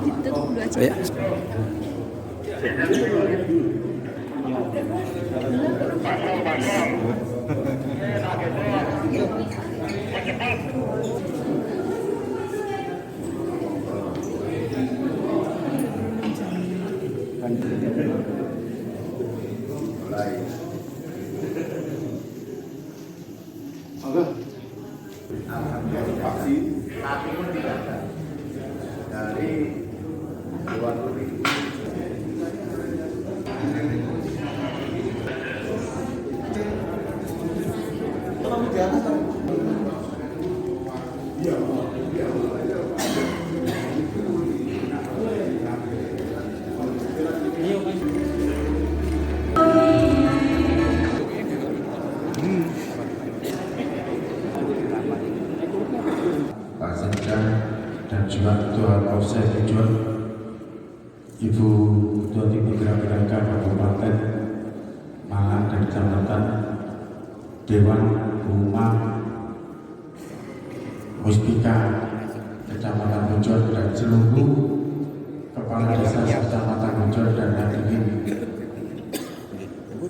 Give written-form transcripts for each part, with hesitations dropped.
Ditutup dulu aja. Ya. Alhamdulillah vaksin tapi pun tidak ada dari luar negeri. Pak Sekda dan juga Ketua Kausa Tujuan, Ibu Ketua Tim Gerak-Gerak Kabupaten Malang dan Kecamatan, Dewan Rumah Muspika Kecamatan Tujuan dan seluruh Kepala Desa Kecamatan Tujuan dan hadirin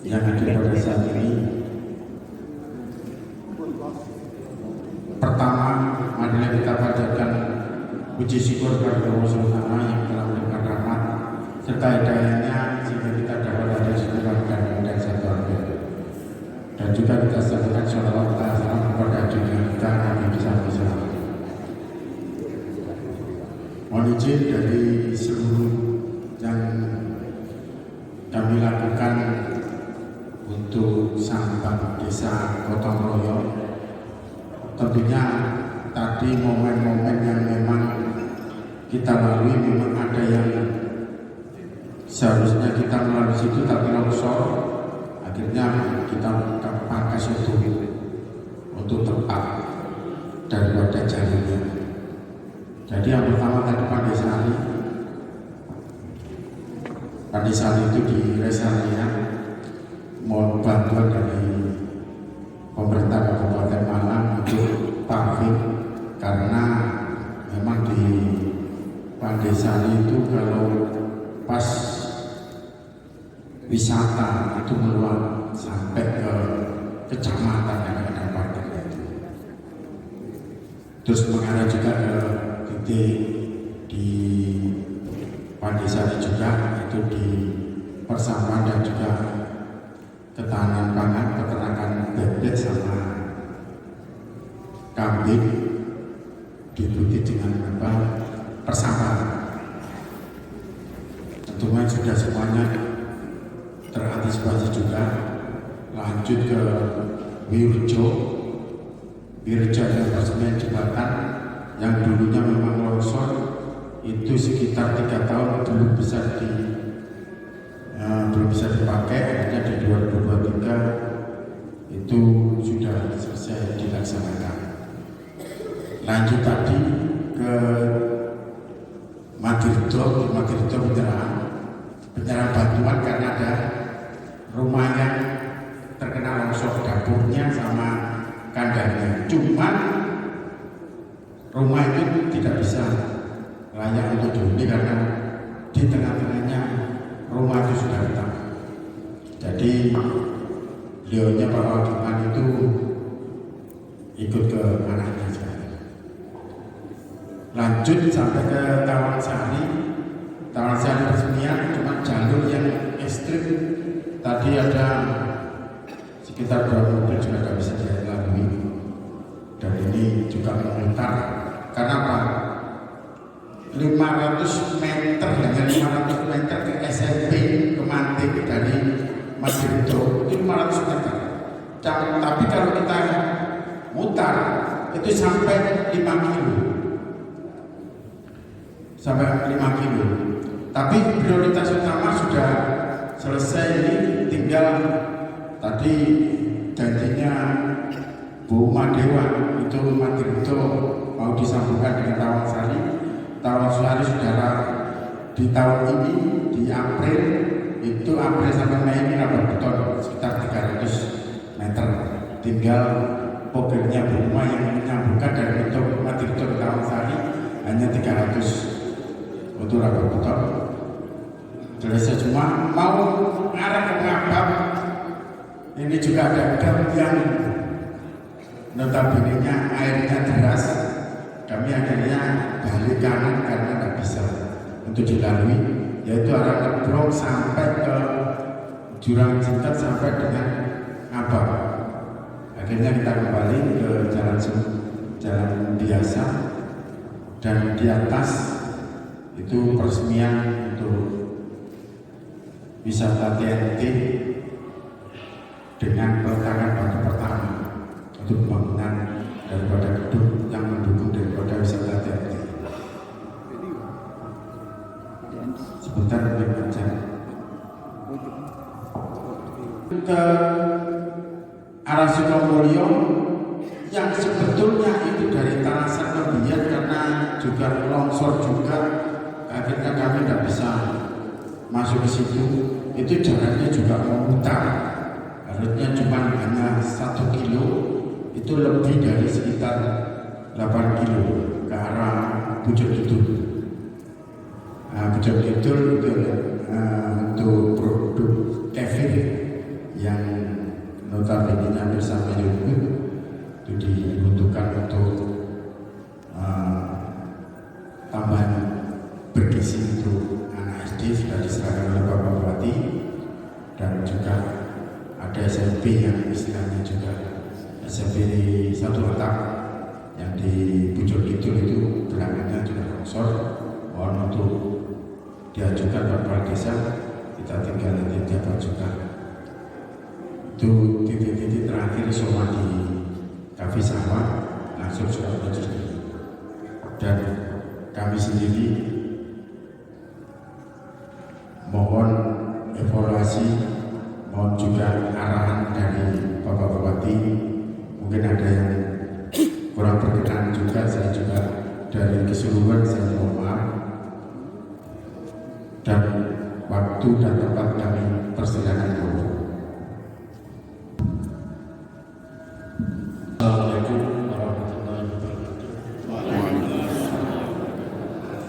yang hadir pada saat ini. Pertama, marilah kita panjatkan puji syukur kepada Allah SWT yang telah memberikan rahmat serta hidayahnya sehingga kita dapat ada di dalam keadaan dan sehat. Dan juga kita sampaikan sholawat salam kepada junjungan kita Nabi besar. Mohon izin dari seluruh yang kami lakukan untuk sahabat desa Gotong Royong. Tentunya tadi momen-momen yang memang kita lalui memang ada yang seharusnya kita melalui situ tapi longsor, akhirnya kita pakai situ untuk tempat daripada jalannya. Jadi yang pertama tadi Pandesari itu di Resalia mohon bantuan dari pemerintah Kabupaten Malang untuk paving karena memang di Pandesari itu kalau pas wisata itu meluap sampai ke kecamatan yang ada parkirnya itu. Terus mengarah juga ke titik di Pandesari juga itu di persawahan dan juga ketahanan pangan, peternakan bebek sama kambing diikuti dengan persampahan. Tentunya sudah semuanya terantisipasi juga. Lanjut ke Wirjo dan resmen jembatan yang dulunya memang longsor itu sekitar 3 tahun belum bisa dipakai, akhirnya di 2023 itu sudah selesai dilaksanakan. Lanjut tadi ke Madirdo penyerahan bantuan karena ada rumah yang terkena longsor, dapurnya sama kandangnya. Cuman rumah itu tidak bisa layak untuk dihuni karena di tengah-tengahnya rumah itu sudah retak. Jadi beliaunya Pak Wakiman itu ikut ke anaknya saja. Lanjut sampai ke Taman Sari Persemian, cuma jalur yang ekstrim. Tadi ada sekitar 2 mobil juga tidak bisa dilalui. Dan ini juga memutar. Karena apa? 500 meter, hanya 500 meter ke SMP ke Mantik dari Madirdo itu 500 meter. Tapi kalau kita mutar itu sampai 5 kilo. Tapi prioritas utama sudah selesai, ini tinggal tadi janjinya Bu Madewa itu Madirdo mau disambungkan dengan Taman Sari saudara di tahun ini di April sampai Mei ini dapat beton sekitar 300 meter. Tinggal mobilnya Buma yang menyambungkan dari Madirdo ke Taman Sari hanya 300 untuk Ini juga ada dam yang notabene-nya airnya deras. Kami akhirnya balik kanan karena nggak bisa untuk dilalui, yaitu arah Ngebrong sampai ke Jurang Cinta sampai dengan Abang. Akhirnya kita kembali ke jalan biasa, dan di atas itu peresmian untuk wisata TNT dengan peletakan batu pertama untuk pembangunan daripada gedung yang mendukung daripada wisata TNT. Sebentar boleh baca. Ke arah Sukamulyo yang sebetulnya itu dari Tarasan ke Biak karena juga longsor juga, akhirnya kami tidak bisa masuk ke situ. Itu jalannya juga memutar, harusnya cuma hanya 1 kilo, itu lebih dari sekitar 8 kilo ke arah Pucuk Kidul. Pucuk Kidul itu untuk produk kefir yang notabene bersama yogurt itu dibutuhkan untuk tambahan bergizi untuk anak SD sudah diserahkan oleh Bapak Bupati, dan juga ada SMP yang istilahnya juga SMP satu letak yang di Pucuk Kidul itu belakangnya juga longsor. Mohon untuk diajukan Bapak Desa, kita tinggal nanti dapat juga. Itu titik-titik terakhir semua di Kafe Sawah langsung sudah terjadi, dan kami sendiri mohon evaluasi, mohon juga arahan dari Bapak Bupati. Mungkin ada yang kurang berkenan juga, saya juga dari keseluruhan saya mohon maaf, dan waktu dan tempat kami persilakan dulu. Assalamualaikum warahmatullahi wabarakatuh.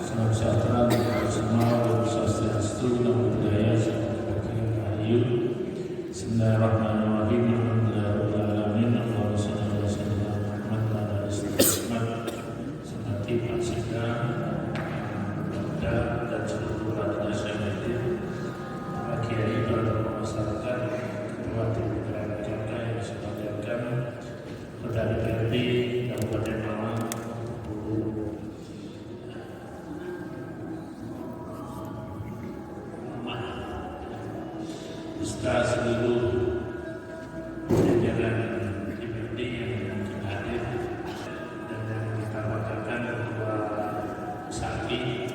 Salam sejahtera untuk semua, Om Swastiastu, Namo Buddhaya, Salam Rahayu. Bismillahirrahmanirrahim. Alhamdulillahirabbil alamin. Allahumma shalli ala sayyidina Muhammad wa ala ali sayyidina Muhammad. Seperti Pak Sekda, dan seluruh rakyat Indonesia, Pak Kiai, para tokoh masyarakat, ketua Dewan Jaga yang saya muliakan, Saudara DPRD Kabupaten Malang, beserta seluruh jajaran DPRD yang hadir, dan yang kita banggakan Ketua Sakti,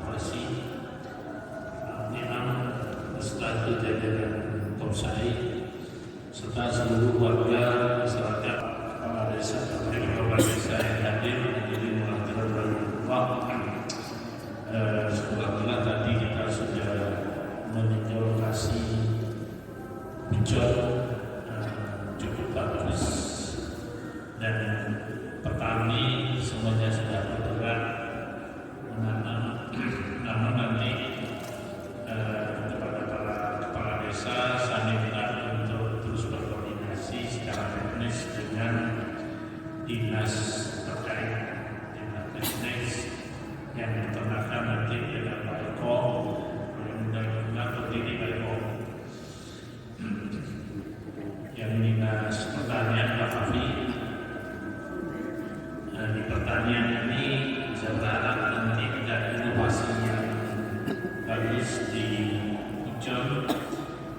Polisi, Imam, beserta jajaran Komsai, serta seluruh warga masyarakat desa, kepala desa yang hadir, menjadi muhadirin Allah. Setelah tadi kita sudah meninjau lokasi Pucuk, cukup bagus, dan petani semuanya sudah bergerak menanam. Namun nanti kepada para kepala desa saya minta untuk terus berkoordinasi secara teknis dengan dinas terkait, dinas teknis yang diternakan nanti dengan Pak Eko, yang berdiri Pak Eko, yang dinas pertanian Pak Fafi. Di pertanian ini saya berharap nanti ada inovasi yang bagus di Pucuk,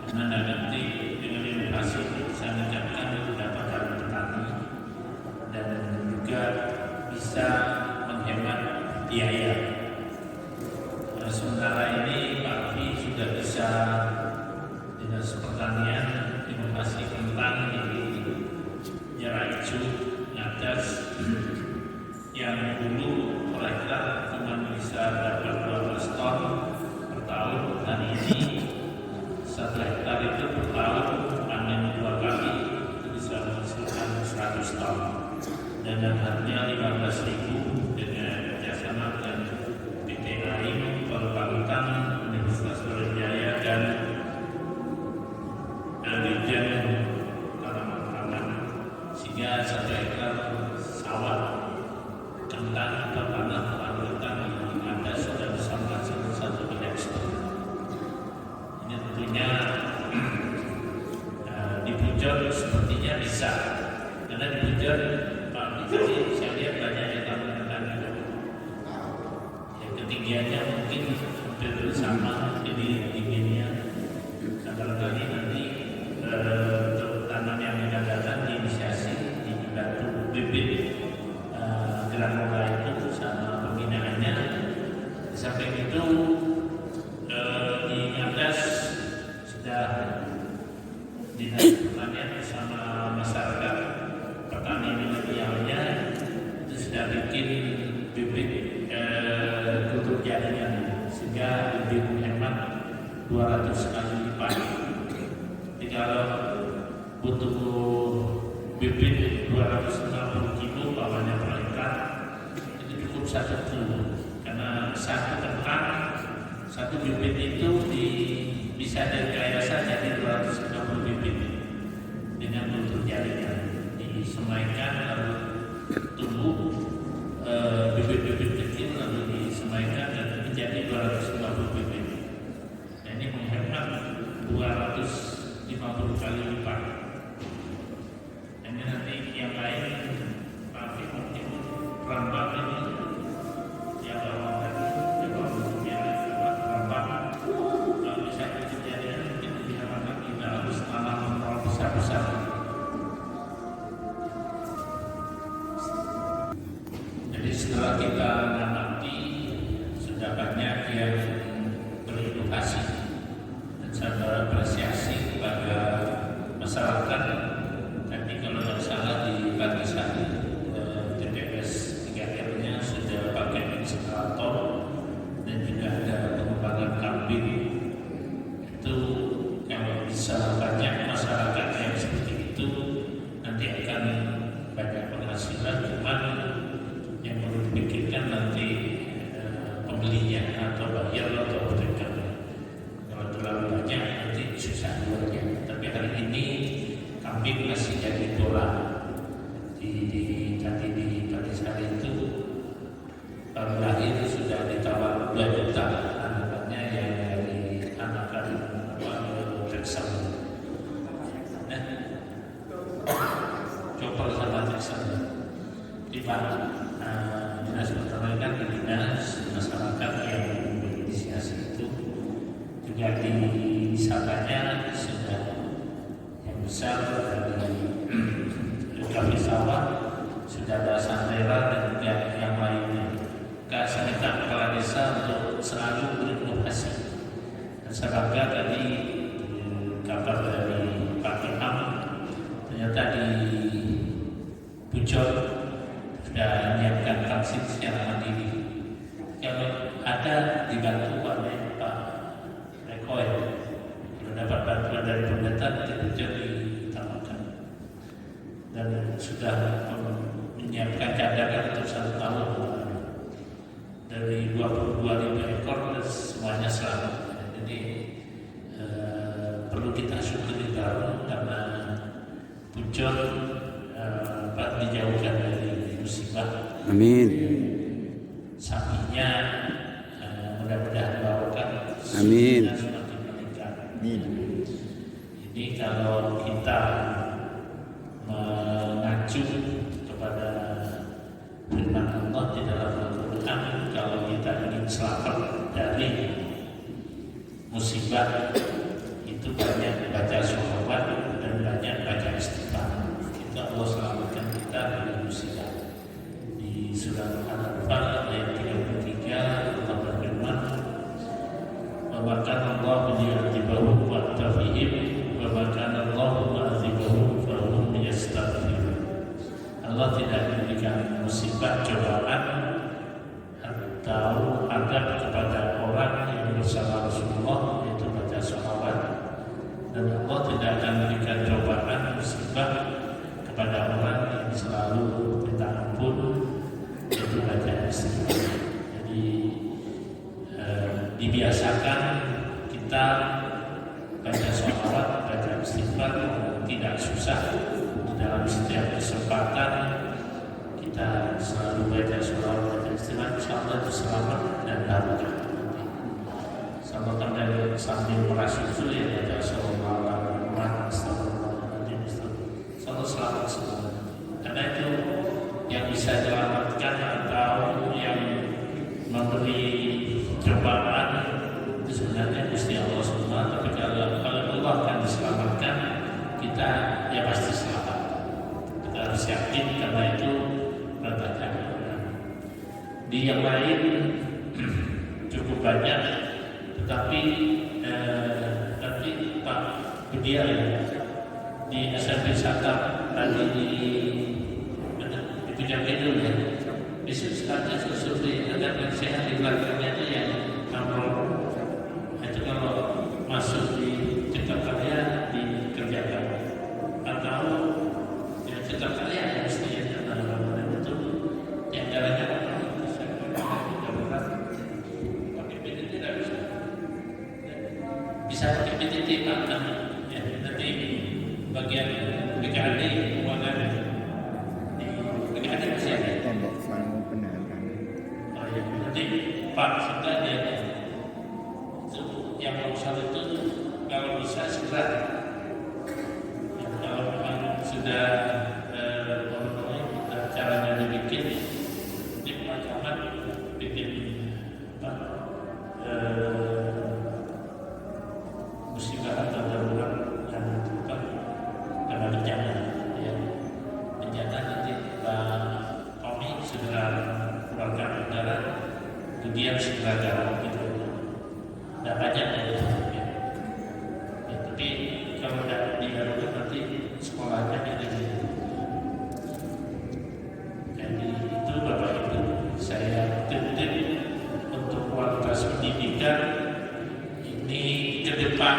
karena nanti dengan inovasi ini bisa meningkatkan pendapatan petani dan juga bisa menghemat biaya. Sementara ini Pak Fi sudah bisa dinas pertanian inovasi kentang di Yaraicu, Ngadas, yang dulu kira-kira cuma bisa dapat 12 ton per tahun. Hari ini 1 hektar itu per tahun panen 2 kali itu bisa menghasilkan 100 ton. Dan harganya 15.000 dengan kerjasama dengan PT AIM, Perpalutan, Universitas Brawijaya, dan Dirjen sehingga 1 hektar sawah kentang atau tanah kentang yang ada sudah bisa menghasilkan 1 miliar setengah. Ini tentunya di Pujon sepertinya bisa, karena di Pujon Pak Bupati saya lihat banyak yang tanam-tanam juga. Yang ketinggiannya mungkin hampir sama, jadi tingginya barangkali nanti untuk tanam yang akan datang diinisiasi dibantu bibit granola itu sama pembinaannya. Di samping itu di Ngadas sudah Dinas Pertanian bersama masyarakat petani milenialnya itu sudah bikin bibit kultur jaringan, sehingga lebih hemat 200 kali lipat. Jadi kalau butuh bibit 250 kilo bawahnya per hektar itu cukup 1 kilo, karena 1 kentang 1 bibit itu bisa direkayasa jadi 250 bibit dengan kultur jaringan, disemaikan lalu tumbuh bibit-bibit kecil lalu disemaikan dan menjadi 250 bibit. Nah, ini menghemat 250 kali lipat. Ini nanti yang lain pakai mungkin rambak ini ya bawah tadi ya bawah rambak kalau bisa kejadian mungkin diharapkan kita harus tanam besar-besar. Jadi setelah kita mengamati sudah banyak yang berinovasi, dan saya berapresiasi kepada masyarakat. Tadi kalau tidak salah di Bagasari TPS 3R-nya sudah pakai insekulator dan juga ada pengembangan kambing. Itu kalau bisa banyak masyarakat yang seperti itu nanti akan banyak penghasilan, cuman yang perlu dipikirkan nanti pembelinya atau bayar atau pedagang. Kalau terlalu banyak nanti susah jualnya. Tapi hari ini kambing masih jadi bola. Tadi di Bagasari itu baru lahir sudah ditawar 2 juta anak-anaknya yang dari anak-anak Texas. Chopper sama Texas. Di Dinas Pertanian di dinas masyarakat yang berinisiasi itu juga di wisatanya sudah yang besar dari kami sawah sudah ada santera dan juga yang lainnya. Saya minta kepala desa untuk selalu berinovasi. Dan saya bangga tadi kabar dari Pak Ilham, ternyata di Pujon sudah menyiapkan vaksin secara mandiri. Kalau ada dibantu oleh Pak Rekoy, kalau dapat bantuan dari pemerintah di Pujon ditambahkan, dan sudah menyiapkan cadangan untuk 1 tahun dari 22.000 ekor semuanya selamat. Jadi perlu kita syukuri karena Pujon dijauhkan dari musibah. Amin. Sapinya mudah-mudahan bawakan. Amin. Semakin meningkat. Amin. Jadi kalau kita mengacu kepada firman Allah di dalam Al-Quran, kalau kita ingin selamat dari musibah itu banyak baca sholawat dan banyak baca istighfar. Itu Allah selamatkan kita dari musibah. Di surah Al-Anfal ayat 33 Allah berfirman, "Wa ma kana Allahu liyu'adzibahum wa anta fihim wa ma kana Allahu mu'adzibahum fa hum yastaghfirun." Allah tidak memberikan musibah cobaan atau adab kepada orang yang bersama Rasulullah, yaitu baca sholawat, dan Allah tidak akan memberikan cobaan musibah kepada orang yang selalu minta ampun, yaitu baca istighfar. Jadi dibiasakan kita baca sholawat, baca istighfar, tidak susah di dalam setiap kesempatan kita selalu baca surah Al-Istighfar, insyaallah itu selamat dan barokah. Selamat dari sambil merah susu ya baca sallallahu alaihi wasallam, selalu selamat semua. Karena itu yang bisa diselamatkan atau yang memberi cobaan itu sebenarnya Gusti Allah semua. Tapi kalau Allah akan diselamatkan, kita ya pasti selamat. Kita harus yakin karena itu berkata. Di yang lain cukup banyak, tetapi nanti Pak Budiar di SMP Satam tadi di Puncak Kidul ya, besok saatnya survei agar yang sehat di belakangnya itu yang amrol itu kalau masuk di cipta karya dikerjakan atau ya cipta karya yang mestinya itu yang caranya pakai PTT tidak bisa pakai PTT Pak ya, nanti bagian BKD keuangan BKD masih ada tembok selama penahanan. oh ya nanti Pak sudah ada itu yang urusan itu kalau bisa segera ya, kalau memang sudah caranya dibikin di Pak bikin musibah atau darurat yang menentukan karena bencana ya. Bencana nanti Pak Tommy segera keluarkan udara kemudian segera garap gitu tidak banyak ya. Ya, tapi kalau tidak dilakukan nanti sekolahnya jadi itu Bapak Ibu saya titip untuk kualitas pendidikan ini ke depan.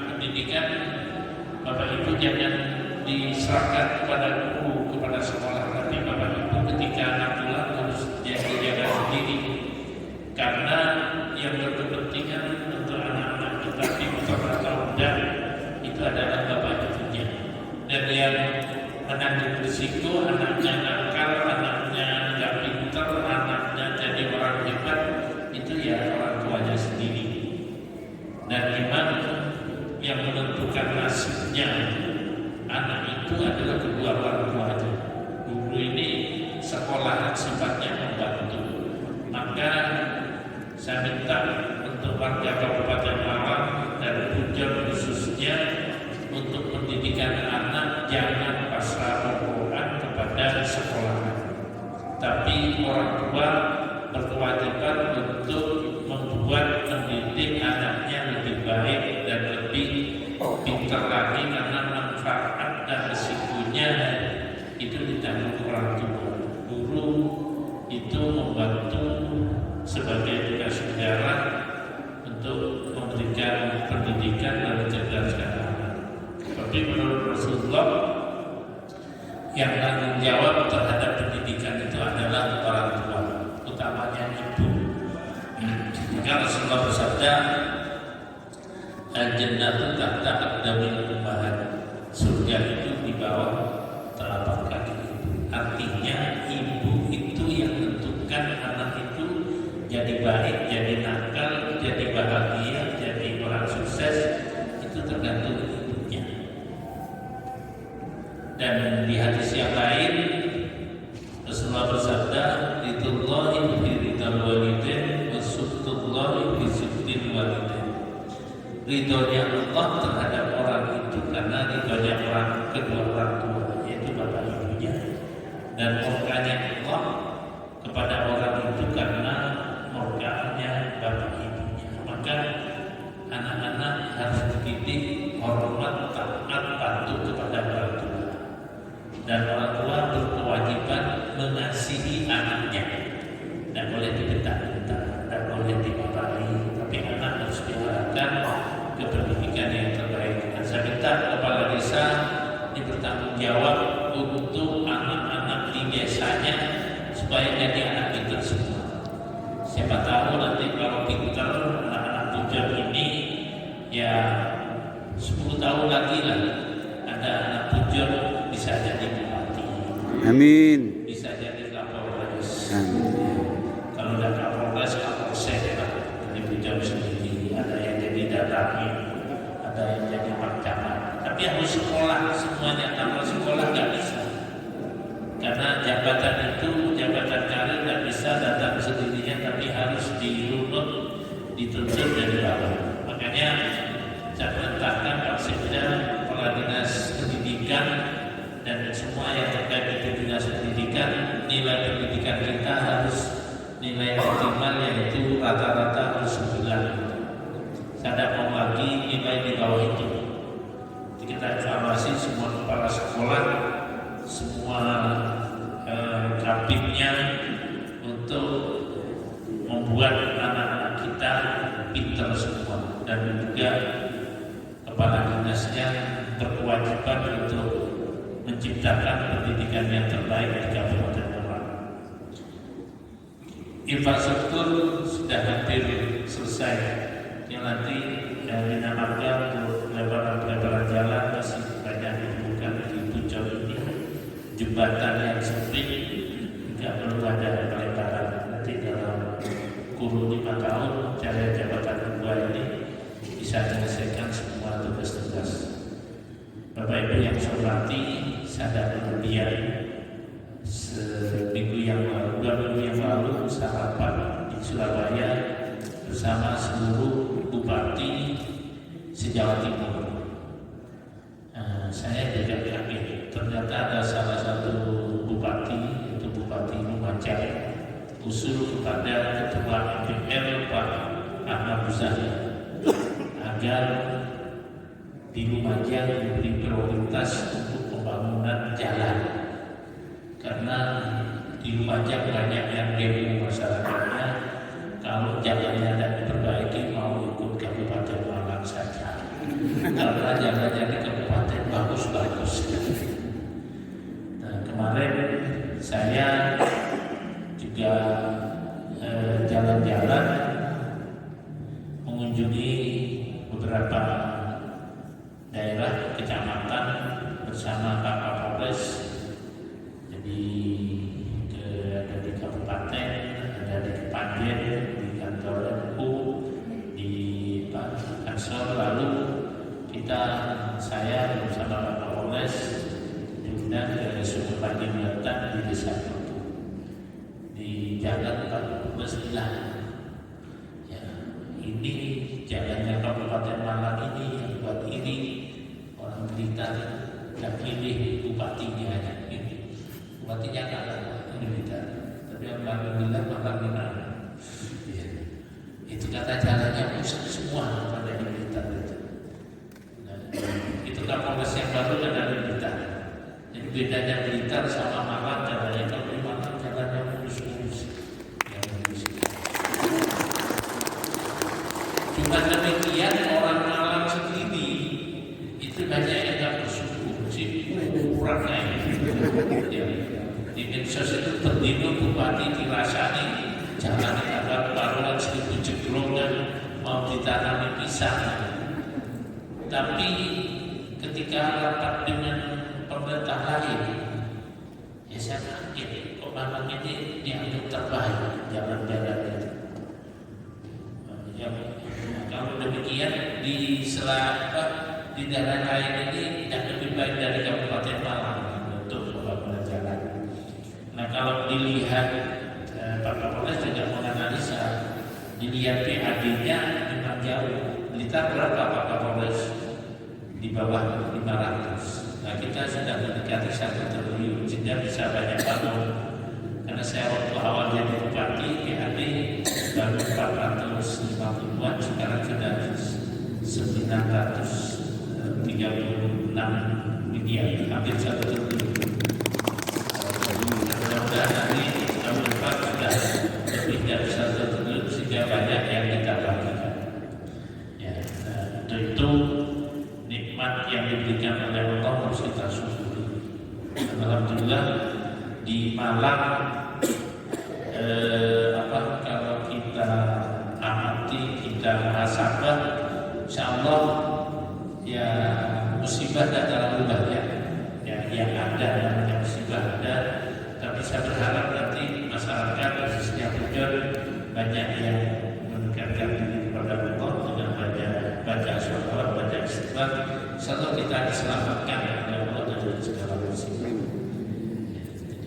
Pendidikan Bapak Ibu jangan diserahkan kepada guru, kepada sekolah, tapi Bapak Ibu ketika anak pulang harus jaga sendiri karena yang berkepentingan untuk anak-anak kita pintar atau enggak itu adalah Bapak Ibunya, dan yang menanggung risiko anaknya nakal, anaknya nggak pintar, anaknya jadi orang hebat itu ya orang tuanya sendiri. Dan memang yang menentukan nasibnya anak itu adalah kedua orang tuanya. Guru ini sekolah sifatnya membantu. Maka saya minta untuk warga Kabupaten Malang dan Pujon khususnya untuk pendidikan anak jangan pasrah-pasaran kepada sekolah, tapi orang tua berkewajiban untuk membuat mendidik anaknya lebih baik dan lebih pintar lagi karena manfaat dan risikonya itu ditanggung orang tua. Guru itu membantu sebagai tugas negara untuk memberikan pendidikan dan mencerdaskan anak. Tapi menurut Rasulullah yang tanggung jawab terhadap pendidikan itu adalah orang tua, utamanya ibu. Maka Rasulullah bersabda, al-jannatu tahta aqdamil ummahat. Surga itu di bawah telapak kaki ibu. Artinya ibu itu yang menentukan anak itu jadi baik, jadi nakal, jadi bahagia, jadi orang sukses, itu tergantung ibunya. Dan di hadis yang lain Rasulullah bersabda, "Ridzullahi fi ridal walidain wa sukhtullahi fi sukhtil walidain." Ridhonya Allah terhadap orang itu karena ridhonya orang kedua orang tua, yaitu bapak ibunya, dan murkanya Allah kepada orang itu karena murkanya bapak ibunya. Maka anak-anak harus dididik hormat, taat, patuh kepada orang tua, dan orang tua berkewajiban mengasihi anaknya. Tidak boleh dibentak-bentak, tidak boleh dimarahi, tapi anak harus diarahkan ke pendidikan yang terbaik. Dan saya minta kepala desa ini bertanggung jawab untuk anak-anak di desanya supaya jadi anak pintar semua. Siapa tahu nanti kalau pintar anak-anak Pujon ini ya 10 tahun lagi lah ada anak Pujon bisa jadi bupati. Amin. bisa jadi Kapolres. Amin. Kalau udah Kapolres, Kapolsek lah, jadi bujang sendiri. Ada yang jadi Datami, ada yang jadi Pakcamat. Tapi harus sekolah semuanya. Tanpa sekolah nggak bisa. Karena jabatan itu jabatan karir nggak bisa datang sendirinya, tapi harus dirunut, dituntut dari bawah. Makanya saya perintahkan Pak Sekda, Kepala Dinas Pendidikan dan semua yang terkait dengan dinas pendidikan, nilai pendidikan kita harus nilai optimal yaitu rata-rata harus 9. Saya tidak mau lagi nilai di bawah itu. Jadi kita evaluasi semua kepala sekolah, semua kabinnya untuk membuat anak-anak kita pintar semua, dan juga kepala dinasnya berkewajiban untuk menciptakan pendidikan yang terbaik di Kabupaten Malang. Infrastruktur sudah hampir selesai. Yang nanti dinamakan untuk pelebaran jalan masih banyak dibutuhkan di Puncak ini. Jembatan yang sempit tidak perlu ada pelebaran. Nanti dalam kurun 5 tahun cara jabatan kedua ini bisa menyelesaikan semua tugas-tugas. Bapak Ibu yang saya hormati, sadar kemudian seminggu yang lalu, 2 minggu yang lalu, sarapan di Surabaya bersama seluruh bupati se-Jawa Timur. Saya juga kaget, ternyata ada salah satu bupati, yaitu Bupati Lumajang, usul kepada Ketua MPR Pak Ahmad Muzani agar di Lumajang diberi prioritas untuk pembangunan jalan, karena di Lumajang banyak yang demo masyarakatnya kalau jalannya tidak diperbaiki mau ikut Kabupaten Malang saja, karena jalannya di kabupaten bagus-bagus. Nah, kemarin saya juga jalan-jalan mengunjungi beberapa daerah kecamatan bersama Pak Kapolres. Jadi ada di kabupaten, ada di Kepanjen, di kantor NU, di Pak Kansor. Lalu saya bersama Pak Kapolres diundang ke Sumber Pagi Melatan di desa itu. Di jalan Pak Kapolres bilang, ya ini jalannya Kabupaten Malang ini yang buat ini orang Blitar dan pilih bupatinya aja ini. Bupatinya kalah ini Blitar, tapi yang Malang Malang ya. Itu kata jalannya rusak semua pada di Blitar itu. Nah, itu Kapolres yang baru dan ada di Blitar. Jadi bedanya Blitar sama Malang jalannya, kalau di Malang jalannya mulus-mulus. Cuma demikian orang Malang sendiri itu banyak yang tak bersyukur sih, kurangnya ya. Di medsos itu terdino bupati dirasani jalan agak baruan 1000 jegrongan mau ditanami pisang, tapi ketika rapat dengan pemerintah lain ya saya kaget kok Malang ini dianggap terbaik jalan-jalan itu. Kalau demikian di di daerah lain ini tidak lebih baik dari Kabupaten Malang untuk pembangunan jalan. Nah, kalau dilihat Pak Kapolres juga menganalisa, dilihat PAD-nya memang jauh. Blitar berapa Pak Kapolres? Di bawah 500. Nah, kita sudah mendekati 1 triliun sehingga bisa banyak bangun. Karena saya waktu awal jadi bupati PAD baru 450-an, sekarang sudah 936 miliar, hampir 1 triliun. Mudah-mudahan nanti tahun depan sudah lebih dari 1 triliun sehingga banyak yang kita bagikan. Ya, untuk itu nikmat yang diberikan oleh Allah harus kita syukuri. Alhamdulillah di Malang kalau kita amati, kita muhasabah, insyaallah ya musibah tidak terlalu banyak. Ya, yang ada namanya musibah ada, saya berharap nanti masyarakat khususnya Pujon banyak yang mendekatkan diri kepada Allah dengan baca sholawat, baca istighfar. Insyaallah kita diselamatkan oleh Allah dari segala musibah.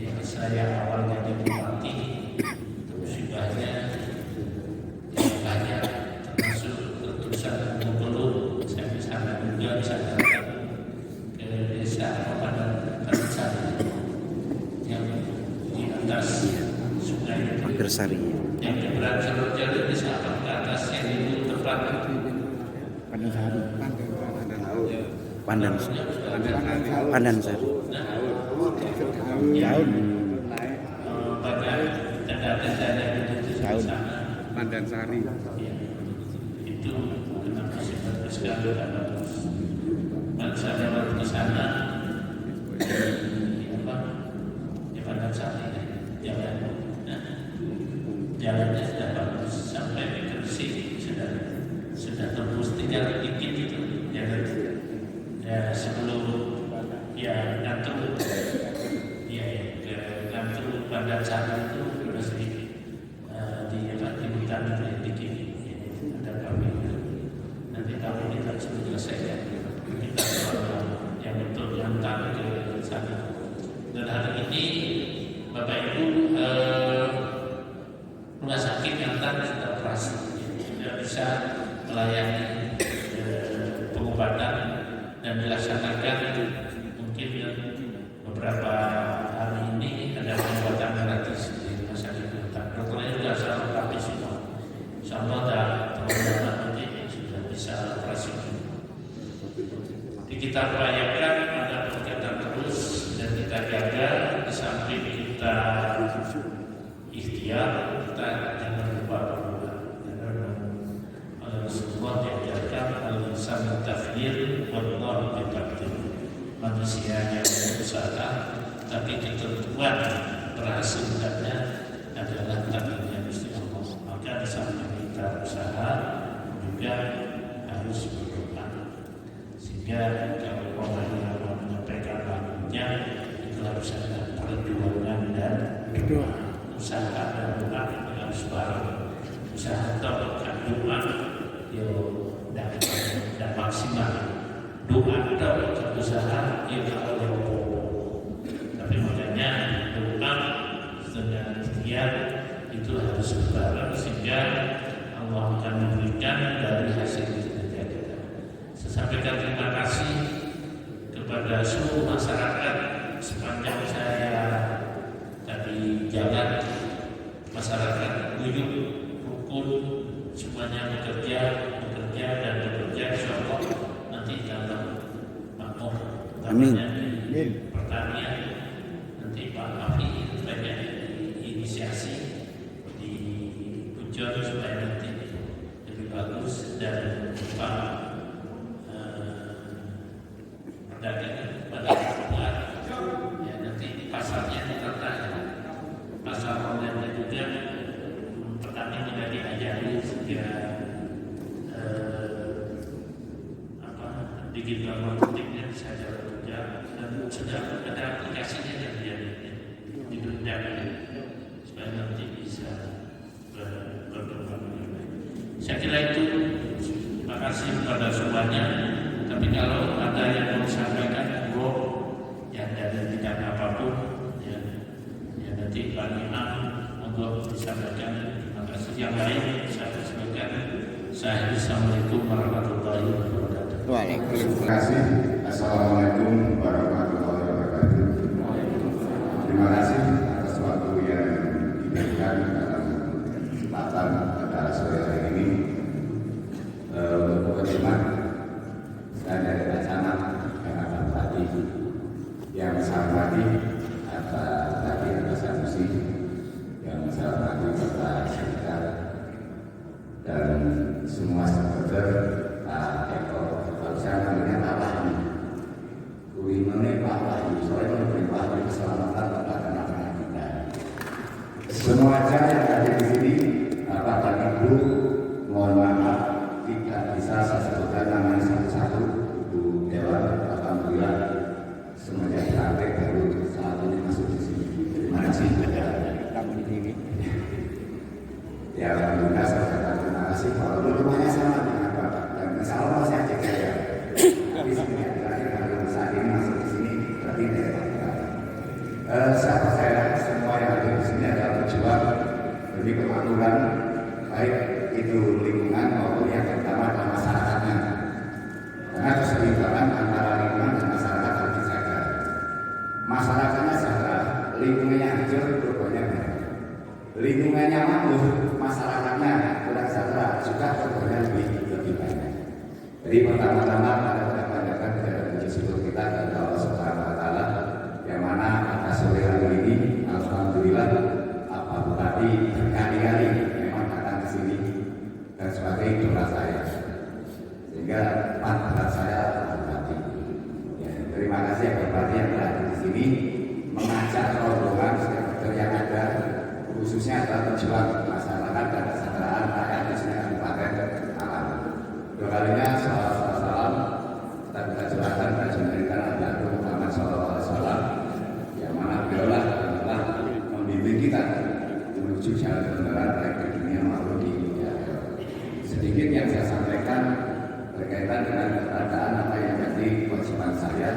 Jadi saya awalnya di Bupati, musibahnya banyak, termasuk letusan Bengkulu. Saya di sana juga bisa datang ke desa Padang yang di atas sungai Bersari. yang nyebrang jalur-jalur di sana ke atasnya itu tempat Pandansari. yang pada tenda-tenda yang di sana. Pandansari. Ya, itu kenapa sih bagus sekali dan saya lewat ke sana di Pandansari jalannya sudah bagus sampai di Gresik sudah tembus, tinggal dikit itu jalan ya sebelum ya Ngantuk ya ke Ngantuk Pandansari itu masih di hutan itu dikit ada kami nanti tahun kita sudah selesai kita yang untuk yang ke sana. Dan hari ini Bapak Ibu rumah sakit yang sudah operasi sudah bisa melayani pengobatan dan dilaksanakan mungkin beberapa hari ini ada pengobatan gratis di rumah sakit Hutan. Dokternya juga selalu kami semua. Insyaallah ada teman-teman nanti sudah bisa operasi. Jadi kita upayakan ada peningkatan terus dan kita jaga di samping kita ikhtiar kita jangan lupa berdoa. Rasulullah diajarkan al-insan tafkir wallahu bitakdir. Manusia yang berusaha tapi ketentuan berhasilnya adalah takdirnya Gusti Allah. Maka di samping kita usaha juga harus berdoa. Sehingga kalau orang yang menyampaikan lagunya itu harus ada perjuangan dan doa. Usaha dan doa harus bareng. Usaha dan doa dan maksimal. Doa dan usaha itu oleh tapi makanya doa dengan ikhtiar itu harus bareng sehingga Allah akan memberikan dari hasil kerja kita. Saya sampaikan terima kasih kepada seluruh masyarakat sepanjang saya tadi jalan, masyarakat guyup, rukun, semuanya bekerja dan bekerja. Insyaallah nanti dalam makmur Amin. pertanian nanti Pak Afi banyak inisiasi di Pujon supaya nanti lebih bagus dan Pak pedagang pada buat ya nanti pasarnya ditata pasar online juga petani juga diajari sehingga digital marketingnya bisa jalan kerja dan sudah ada aplikasinya yang ditunjang supaya nanti bisa berkembang. Saya kira itu. Terima kasih kepada semuanya. Tapi kalau ada yang mau disampaikan, yang dari bidang apapun, ya nanti Pak Imam untuk disampaikan. Terima kasih. Yang lain saya sampaikan. Assalamualaikum warahmatullahi wabarakatuh. Waalaikumsalam. Terima kasih. Assalamualaikum warahmatullahi wabarakatuh. Terima kasih atas waktu yang diberikan dalam kesempatan pada sore hari ini untuk berkhidmat dan dari acara yang akan tadi yang saya hormati atas Sanusi, yang saya hormati Bapak Sekretariat dan semua supporter Pak Eko. Kalau saya namanya Pak Wahyu, kulinernya Pak Wahyu, soalnya memberi Wahyu keselamatan kepada anak-anak kita. Semua acara yang ada di sini, Bapak dan Ibu, mohon maaf tidak bisa saya sebutkan namanya satu-satu. Ibu Dewan, alhamdulillah semenjak praktek baru saat ini masuk di sini. Terima kasih. Saya percaya semua yang ada di sini adalah tujuan demi kemakmuran baik itu lingkungan maupun yang terutama adalah masyarakatnya. Karena keseimbangan antara lingkungan dan masyarakat harus dijaga. Masyarakatnya sejahtera, lingkungannya hancur, korbannya banyak. Lingkungannya makmur, masyarakatnya kurang sejahtera, juga korbannya lebih banyak. Jadi pertama-tama kita panjatkan kepada puji syukur kita kepada Allah Subhanahu Wa Taala, yang mana pada sore hari ini, alhamdulillah, Pak Bupati berkali-kali memang datang ke sini dan sebagai idola saya, sehingga berat saya Pak Bupati. Ya, terima kasih Pak Bupati yang berada di sini mengajak rombongan stakeholder yang ada, khususnya adalah pejuang masyarakat dan kesejahteraan rakyat di sini Kabupaten Malang. Dua kalinya salam kita curahkan dan memberikan Nabi Muhammad SAW, yang mana beliaulah adalah membimbing kita menuju jalan kebenaran baik di dunia maupun di akhirat. Sedikit yang saya sampaikan berkaitan dengan keberadaan apa yang menjadi kewajiban saya,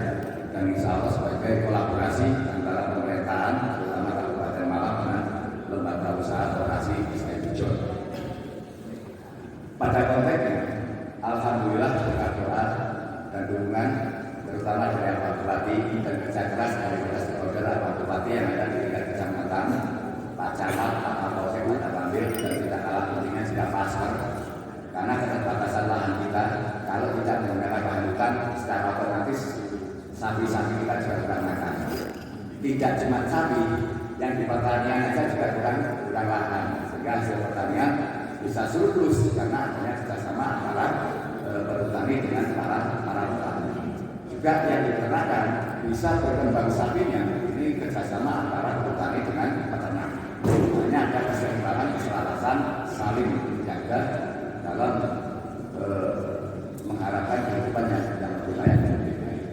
dan insya Allah sebagai kolaborasi antara pemerintahan terutama Kabupaten Malang dengan lembaga usaha koperasi Isai Pujon. Pada konteksnya, alhamdulillah berkat doa dan dukungan terutama dari Pak Bupati dan kerja keras dari stakeholder Pak Bupati yang ada di tingkat kecamatan, Pak Camat, Pak Kapolsek, Pak Bambir, dan tidak kalah pentingnya juga pasar. Karena keterbatasan lahan kita, kalau tidak menggunakan lahan hutan secara otomatis sapi-sapi kita juga kurang makan. Tidak cuma sapi, yang di pertanian saja juga kurang lahan, sehingga hasil pertanian bisa surplus karena adanya kerjasama antara petani dengan para petani. Juga yang diternakan bisa berkembang sapinya, ini kerjasama antara petani dengan peternak. Hanya ada keseimbangan, keselarasan, saling menjaga dalam mengharapkan kehidupan yang lebih layak dan lebih baik.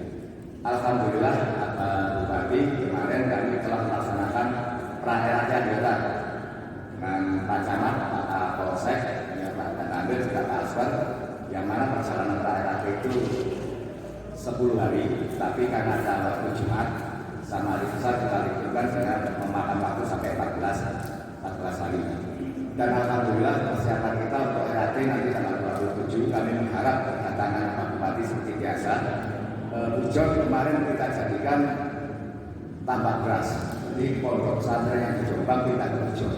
Alhamdulillah, Pak Bupati, kemarin kami telah melaksanakan prakerja anggota dengan Pak Camat, Pak Kapolsek, Pak Danambil, juga Pak Aswar, yang mana perjalanan prakerja itu 10 hari, tapi karena ada waktu Jumat sama hari besar kita liburkan dengan memakan waktu sampai 14 hari. Dan alhamdulillah persiapan kita untuk RAT nanti tanggal 27 kami mengharap kedatangan Pak Bupati seperti biasa. Pujon kemarin kita jadikan tambak beras, jadi pondok pesantren yang di Jombang kita ke Pujon.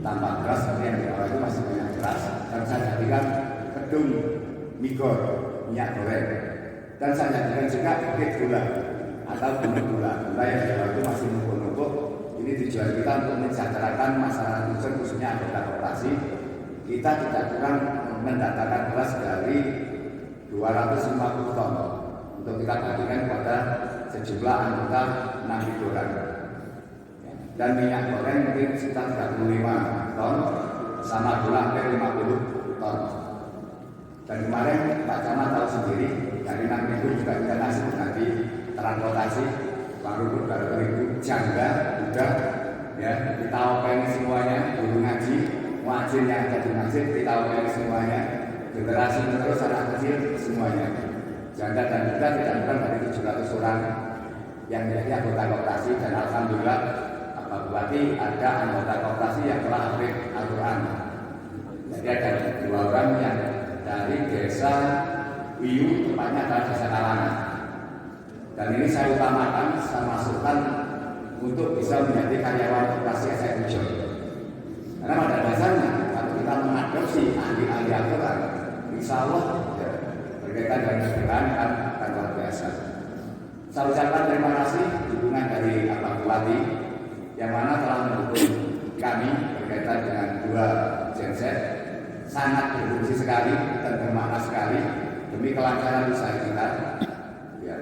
Tambak beras seperti yang di bawah itu masih banyak beras, dan saya jadikan gedung migor, minyak goreng, dan saya jadikan juga bukit gula atau gunung gula yang di bawah itu masih numpuk-numpuk. Ini tujuan kita untuk mensejahterakan masyarakat Pujon, khususnya anggota koperasi. Kita tidak kurang mendatangkan beras dari 250 ton untuk kita bagikan kepada sejumlah anggota 6 liburan. Dan minyak goreng mungkin sekitar 35 ton, sama gula hampir 50 ton. Dan kemarin Pak Camat tahu sendiri, dari 6.000 juga kita kasih nanti transportasi, baru 2.000 jangga juga, ya kita open semuanya, guru ngaji, muadzin yang ada di masjid kita open semuanya, generasi terus anak kecil semuanya. Janda dan muda tidak bukan dari 700 orang yang menjadi anggota koperasi, dan alhamdulillah Pak Bupati ada anggota koperasi yang telah hafid Al-Quran. Jadi ada 2 orang yang dari desa Wiyu, tepatnya adalah desa Kalangan. Dan ini saya utamakan, saya masukkan untuk bisa menjadi karyawan koperasi Isai Pujon. Karena pada dasarnya kalau kita mengadopsi ahli-ahli Al-Quran, insya Allah berkaitan dengan kebenaran akan luar biasa. Saya ucapkan terima kasih dukungan dari Pak Bupati yang mana telah mendukung kami berkaitan dengan 2 genset, sangat berfungsi sekali dan bermakna sekali demi kelancaran usaha kita. Ya,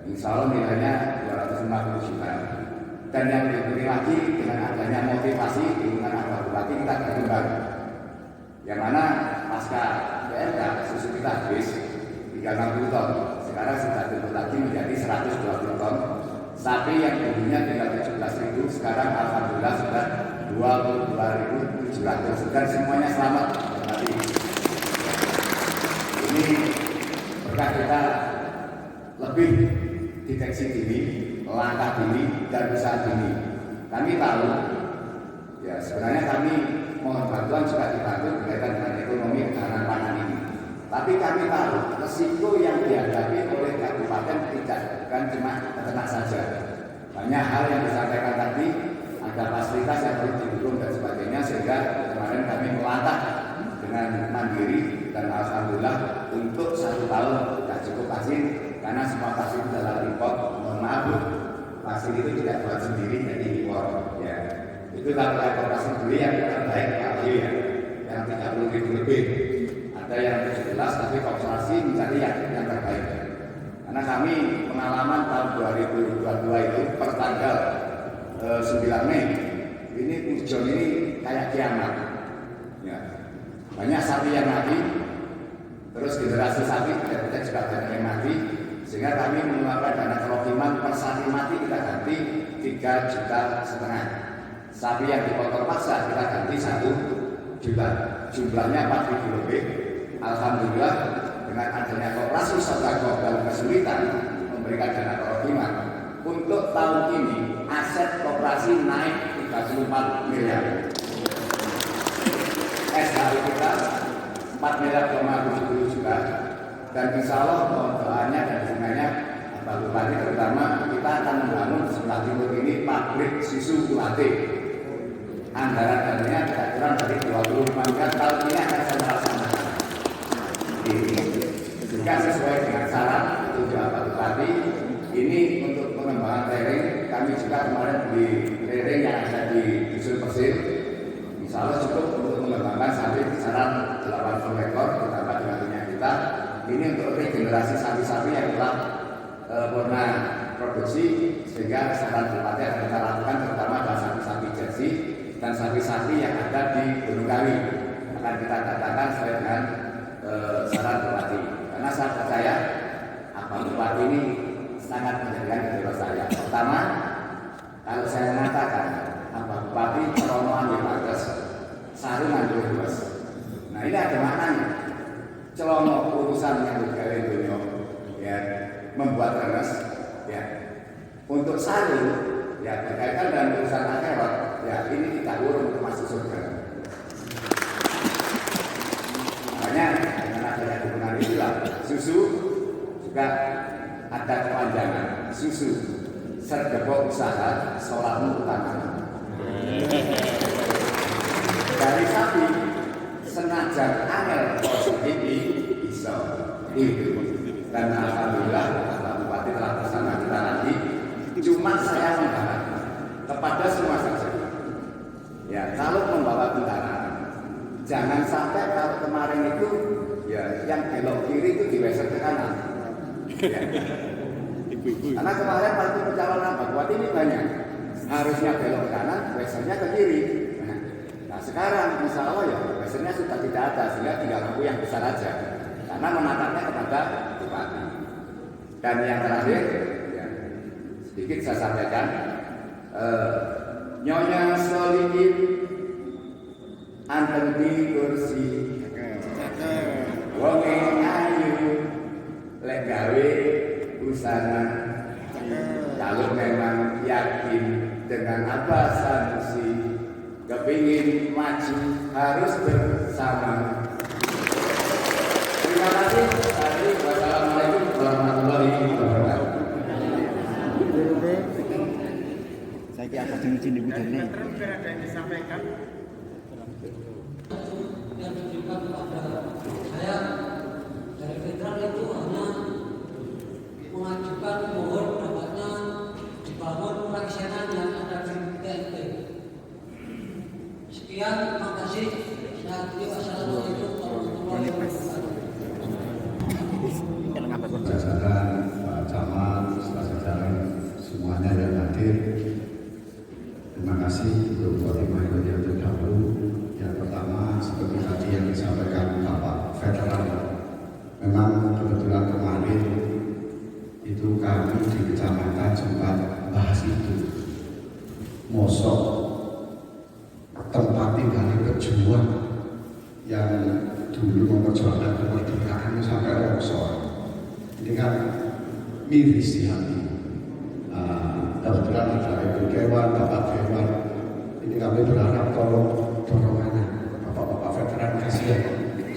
insya Allah nilainya 250 juta. Dan yang lebih lagi dengan adanya motivasi dukungan Pak Bupati kita berkembang. Yang mana pasca PRK susu kita habis 360 ton, sekarang sudah turun lagi menjadi 120 ton. Sapi yang dulunya tinggal 17.000, sekarang alhamdulillah sudah 22.700, dan semuanya selamat. Ini berkat kita lebih deteksi dini, langkah dini, dan usaha dini. Kami tahu, ya sebenarnya kami mohon bantuan juga dibantu berkaitan dengan ekonomi ketahanan pangan ini. Tapi kami tahu resiko yang dihadapi oleh kabupaten tidak bukan cuma peternak saja. Banyak hal yang disampaikan tadi, ada fasilitas yang perlu didukung dan sebagainya, sehingga kemarin kami melangkah dengan mandiri dan alhamdulillah untuk 1 tahun sudah cukup vaksin karena semua vaksin adalah impor. Mohon maaf, vaksin itu tidak buat sendiri jadi impor. Ya, itu kalau vaksin beli yang terbaik Pak Ayu ya, yang 30.000 lebih. Ada yang 17 tapi konsultasi mencari yang terbaik. Karena kami pengalaman tahun 2022 itu per tanggal 9 Mei ini hujan ini kayak kiamat. Ya. Banyak sapi yang mati, terus generasi sapi kita juga banyak yang mati, sehingga kami mengeluarkan dana kerohiman per sapi mati kita ganti 3,5 juta. Sapi yang dipotong paksa kita ganti 1 juta. Jumlahnya 4.000 lebih. Alhamdulillah dengan adanya koperasi sedekah dalam kesulitan memberikan dana kerohiman. Untuk tahun ini aset koperasi naik 34 miliar. SHU kita 4 miliar 70 juta. Dan insya Allah mohon doanya dan dukungannya Pak Bupati, terutama kita akan membangun sebelah timur ini pabrik susu Ulate. Anggaran dananya tidak kurang dari 25 miliar. Tahun ini akan saya laksanakan. Jika sesuai dengan syarat itu Pak Bupati, ini untuk pengembangan lereng. Kami juga kemarin di lereng yang ada di Dusun Persir, insya Allah cukup untuk mengembangkan sampai kisaran 80 ekor ditambah dengan minyak kita. Ini untuk regenerasi sapi-sapi yang telah pernah produksi, sehingga kesehatan Bupati akan kita lakukan terutama adalah sapi-sapi jersey dan sapi-sapi yang ada di Gunung Kawi akan kita katakan sesuai dengan syarat Bupati. Karena saya percaya Pak Bupati ini sangat menjadikan idola saya. Pertama, kalau saya mengatakan Pak Bupati ceromohan di batas, sarungan di luas. Nah ini ada maknanya. Celomo urusan yang berkaitan dunia, ya, membuat remes, ya. Untuk sarung, ya berkaitan dengan urusan akhirat, ya ini tidak urung termasuk surga. Makanya dengan adanya dukungan itulah susu juga ada kepanjangan. Susu sergebo usaha sholatmu utama. Dari sapi senajan angel positif bisa itu. Dan alhamdulillah Pak Bupati telah bersama kita lagi. Cuma saya mengharap kepada semua saja, ya kalau membawa kendaraan jangan sampai kalau kemarin itu ya yang belok kiri itu diweser ke kanan. Ya. Karena kemarin waktu pencalonan Pak Bupati ini banyak, harusnya belok ke kanan, wesernya ke kiri. Nah sekarang insya Allah ya wesernya sudah tidak ada, sehingga tinggal lampu yang besar aja. Karena menatapnya kepada Bupati. Dan yang terakhir, ya, sedikit saya sampaikan, Nyonya Solikin anten di kursi, wonge ayu, lek gawe usana. Kalau memang yakin dengan apa Sanusi kepingin maju harus bersama. Terima kasih. Wassalamualaikum warahmatullahi wabarakatuh. Saya kira akan izin ibu dan ini. Ada yang disampaikan. Yang diberikan kepada saya dari federal itu hanya mengajukan mohon dapatnya dibangun pelaksana yang ada di TNT. Sekian, terima kasih. Wassalamualaikum warahmatullahi wabarakatuh. Jajaran Pak Camat, jajaran semuanya yang hadir. Terima kasih untuk khotimah yang terdahulu. Yang pertama seperti tadi yang disampaikan Bapak Veteran, memang kebetulan kemarin itu kami di kecamatan sempat bahas itu. Mosok tempat tinggal pejuang yang dulu memperjuangkan kemerdekaan sampai longsor. Ini kan miris di hati. kebetulan ada Ibu Dewan, Bapak Dewan. Ini kami berharap tolong dorongannya Bapak-bapak veteran kasihan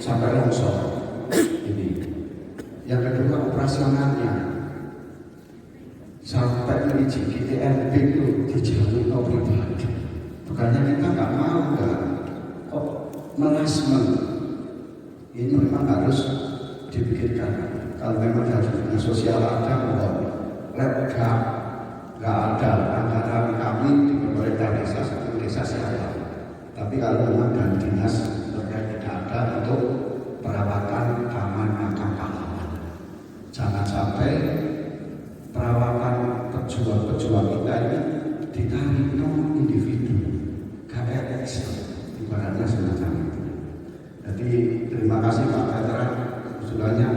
sampai longsor ini. Yang kedua operasionalnya sampai menuju GTMP itu dijamin pribadi. Bukannya kita nggak mau kok melasmen. Ini memang harus dipikirkan. Kalau memang dari dinas sosial ada mohon lega, nggak ada anggaran kami di pemerintah desa satu desa siapa. Tapi kalau memang dari dinas terkait tidak ada untuk perawatan taman makam pahlawan, jangan sampai perawatan pejuang-pejuang kita ini ditarik non individu, KRX, ibaratnya semacam itu. Jadi terima kasih Pak Veteran, usulannya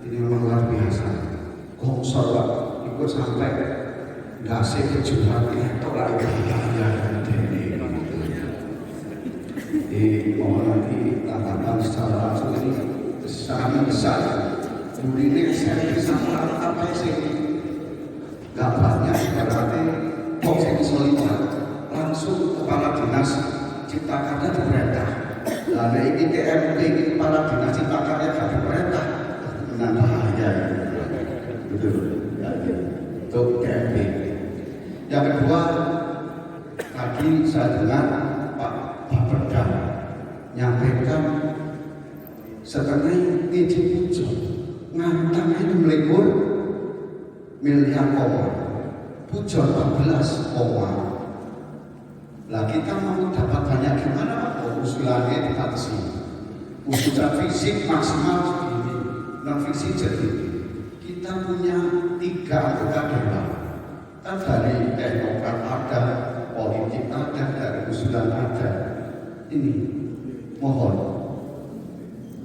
ini memang luar biasa. Longsor Pak, ikut sampai ngasih kejutan itu lagi bahaya ini. Mohon nanti tanggapan secara langsung ini sangat besar. Ini saya bisa melakukan apa sih? Gak banyak berarti kok saya solider langsung kepala dinas cipta karya diperintah. Nah ini TMP ini kepala dinas cipta karya gak diperintah, menambah bahaya. Betul. Untuk TMP. Yang kedua, tadi saya dengar Pak Bapeda nyampaikan sebenarnya izin pujo ngantang itu melebur miliar koma pujo 14 koma. Lah kita mau dapat banyak gimana? Usulannya dibatasi. Usulan fisik maksimal segini, non fisik jadi kita punya 3 anggota dewan. Kan dari Demokrat ada, politik ada, dari usulan ada. Ini mohon.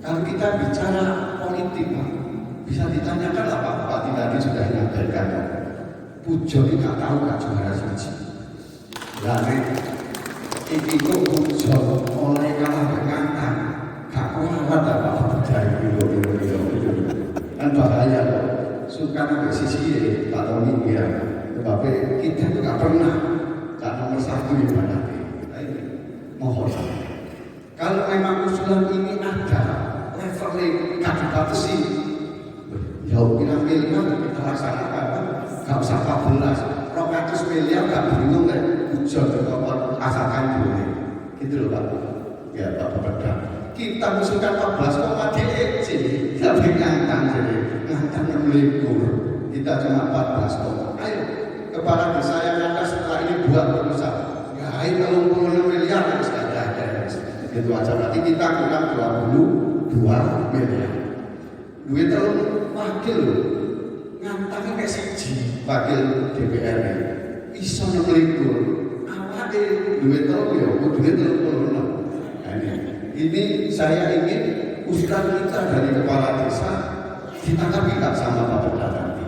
Kalau kita bicara politik, Pak, bisa ditanyakan apa Pak tadi sudah menyampaikan. Pujo ini nggak tahu nggak juara saja. Lalu itu pujo oleh kalah berkata, gak kuat apa percaya gitu. Kan bahaya loh. Suka sampai sisi Pak Tony ya. Tetapi kita itu nggak pernah nggak nomor 1 ibadah. Mohon. Kalau memang usulan ini ada levelnya nggak dibatasi, ya bilang miliar kita laksanakan. Gak usah 14, 200 miliar gak bingung deh. Hujan dengan asalkan dulu. Gitu loh Pak. Ya Pak Bapeda. Kita usulkan 14, DEC. Tapi ngantang jadi ngantang yang melipur. Kita cuma 14. Ayo kepala desa yang ada setelah ini buat berusaha. Ya ayo 36 miliar harus ada. Itu aja. Berarti kita kurang 22 miliar. Duit terlalu wakil loh. Ngantangnya kayak siji wakil DPR bisa melipur awalnya duit tau ya duit tau. Ini saya ingin usulan kita dari kepala desa ditanggapi tak sama Pak Bapeda nanti.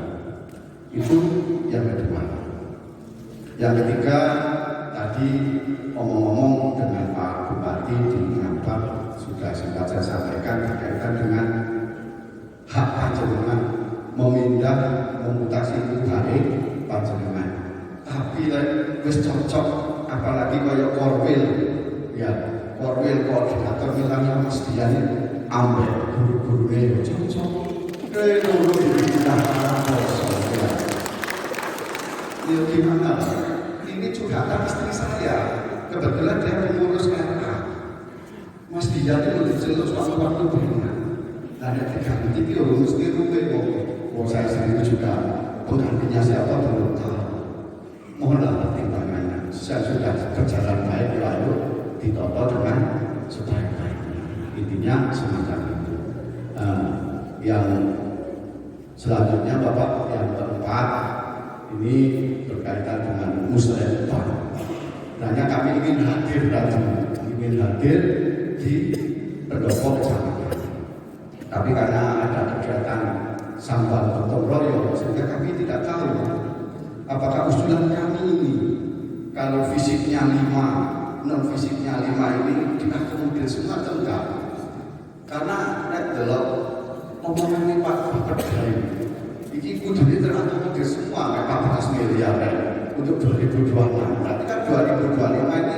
Itu yang kedua. Yang ketiga tadi ngomong-ngomong dengan Pak Bupati di Ngampar sudah sempat saya sampaikan berkaitan dengan hak panjenengan memindah memutasi itu baik panjenengan. Tapi wis cocok apalagi kaya Korwil ya Korwil koordinator milanya Mas Dian ambek guru-gurune cocok. Loro kita ya. Ya gimana? Ini curhatan istri saya. Kebetulan dia pengurus RK. Mas Dian itu diceluk suatu-waktu benar. Ada 3 titik mesti rumit saya sendiri juga penggantinya siapa belum tahu. Mohonlah pertimbangannya. Saya sudah berjalan baik lalu ditoto dengan sebaik-baiknya. Intinya semacam itu. Yang selanjutnya Bapak yang keempat ini berkaitan dengan musrembang. Hanya kami ingin hadir di pendopo kecamatan. Tapi karena ada kegiatan sambal gotong royong sehingga kami tidak tahu apakah usulan kami ini kalau fisiknya 5, non fisiknya 5 ini diakomodir semua atau enggak. Karena adalah omongannya Pak Bapeda ini kudune terakomodir semua kayak 14 miliar untuk 2026. Berarti kan 2025 ini